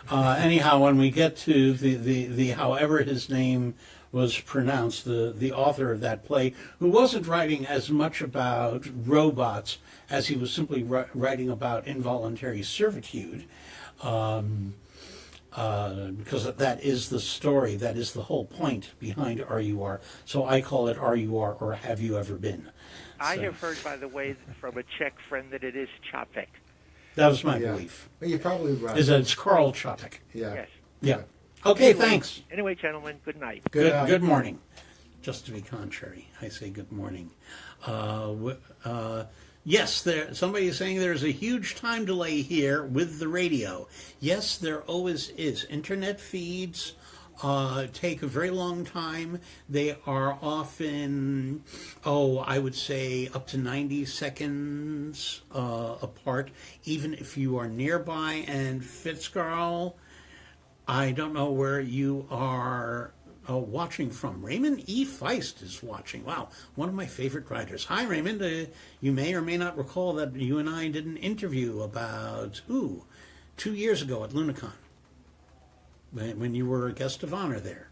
Anyhow, when we get to the however his name was pronounced, the author of that play, who wasn't writing as much about robots as he was simply writing about involuntary servitude, because that is the story, that is the whole point behind R.U.R. So I call it R.U.R. or Have You Ever Been? I have heard, by the way, from a Czech friend that it is Čapek. That was my belief. Well, you're probably right. Is that it's Karl Čapek. Yeah. Yes. Yeah. Okay, Anyway- thanks. Anyway, gentlemen, good night. Good morning. Just to be contrary, I say good morning. Yes, somebody is saying there's a huge time delay here with the radio. Yes, there always is. Internet feeds take a very long time. They are often, I would say up to 90 seconds apart. Even if you are nearby, and Fitzcarrall, I don't know where you are watching from. Raymond E. Feist is watching. Wow, one of my favorite writers. Hi, Raymond. You may or may not recall that you and I did an interview about, 2 years ago at Lunicon, when you were a guest of honor there.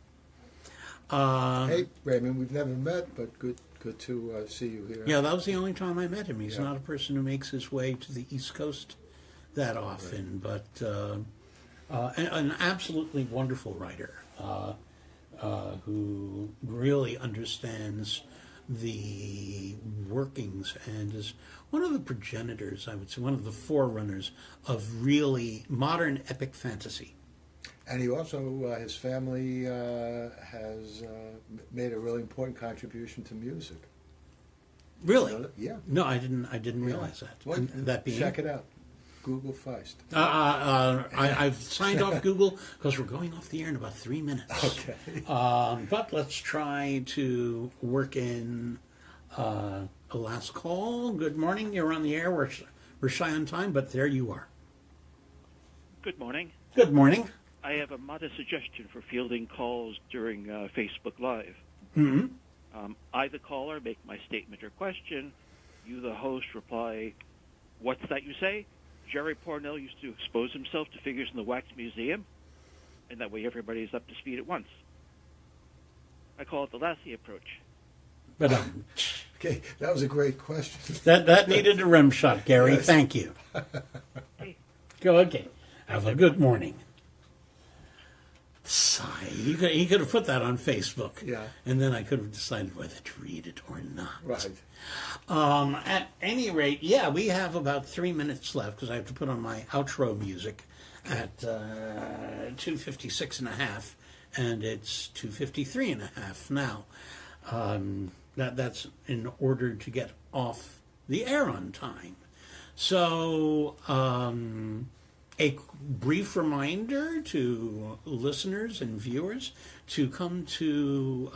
Hey, Raymond, we've never met, but good to see you here. Yeah, that was the only time I met him. He's not a person who makes his way to the East Coast that often, but an absolutely wonderful writer. Who really understands the workings and is one of the progenitors, I would say, one of the forerunners of really modern epic fantasy. And he also, his family has made a really important contribution to music. Really? You know that? Yeah. No, I didn't realize that. Well, And that being check it out. Google Feist. I've signed off Google because we're going off the air in about 3 minutes. Okay. But let's try to work in a last call. Good morning. You're on the air. We're shy on time, but there you are. Good morning. Good morning. I have a modest suggestion for fielding calls during Facebook Live. Mm-hmm. I, the caller, make my statement or question. You, the host, reply, "What's that you say?" Jerry Pornell used to expose himself to figures in the Wax Museum, and that way everybody's up to speed at once. I call it the Lassie approach. But Okay, that was a great question. that needed a rim shot, Gary. Yes. Thank you. Hey. Go okay. Have a good morning. Sigh. You could have put that on Facebook. Yeah. And then I could have decided whether to read it or not. Right. At any rate, we have about 3 minutes left because I have to put on my outro music at 2:56 and a half, and it's 2:53 and a half now. That's in order to get off the air on time. So, a brief reminder to listeners and viewers to come to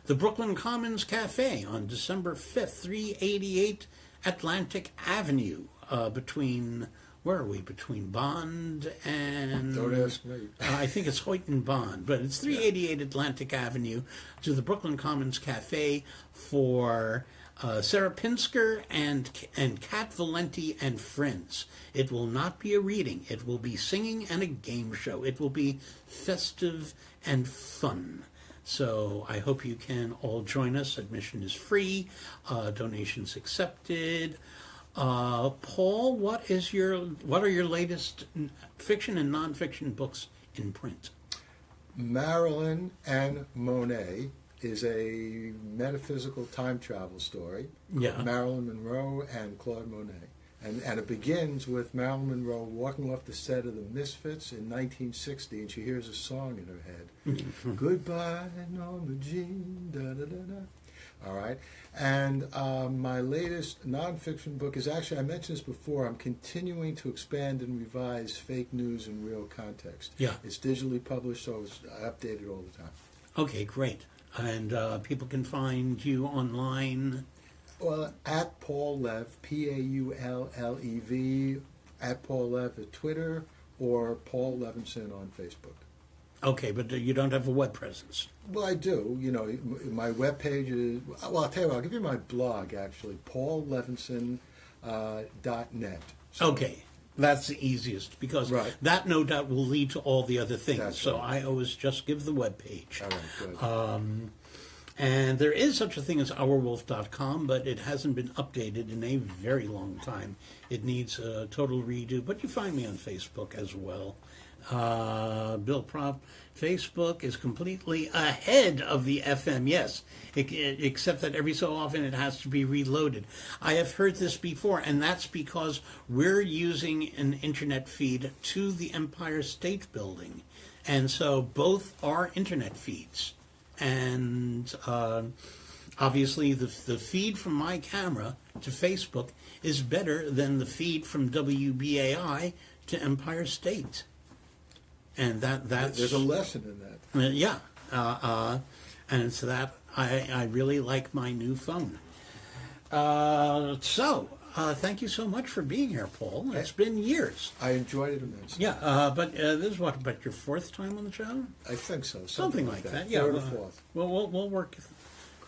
the Brooklyn Commons Cafe on December 5th, 388 Atlantic Avenue, between, where are we, between Bond and... Don't ask me. I think it's Hoyt and Bond, but it's 388 Atlantic Avenue, to the Brooklyn Commons Cafe for Sarah Pinsker and Kat Valenti and friends. It will not be a reading. It will be singing and a game show. It will be festive and fun. So I hope you can all join us. Admission is free. Donations accepted. Paul, what are your latest fiction and nonfiction books in print? Marilyn and Monet is a metaphysical time travel story. Yeah. Marilyn Monroe and Claude Monet. And it begins with Marilyn Monroe walking off the set of The Misfits in 1960, and she hears a song in her head. Goodbye, Norma Jean, da-da-da-da. All right. And my latest nonfiction book is actually, I mentioned this before, I'm continuing to expand and revise Fake News in Real Context. Yeah. It's digitally published, so it's updated all the time. Okay, great. And people can find you online. Well, at Paul Lev, Paulev, at Paul Lev at Twitter, or Paul Levinson on Facebook. Okay, but you don't have a web presence. Well, I do. You know, my webpage is, well, I'll tell you what, I'll give you my blog, actually, paullevinson.net. So, Okay, that's the easiest, because Right. that no doubt will lead to all the other things. That's so right. I always just give the web page. all right, good. And there is such a thing as ourwolf.com, but it hasn't been updated in a very long time. It needs a total redo, but you find me on Facebook as well. Bill Prop, Facebook is completely ahead of the FM, yes, except that every so often it has to be reloaded. I have heard this before, and that's because we're using an internet feed to the Empire State Building, and so both are internet feeds. And obviously the feed from my camera to Facebook is better than the feed from WBAI to Empire State. And that's... There's a lesson in that. yeah. And so that I really like my new phone. Thank you so much for being here, Paul. It's been years. I enjoyed it immensely. Yeah, but this is what, about your fourth time on the show? I think so. Something like that. Yeah, Third or fourth. We'll work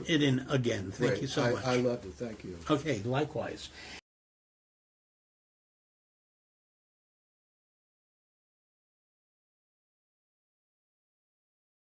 it in again. Thank Great. you so much. I loved it. Thank you. Okay, likewise.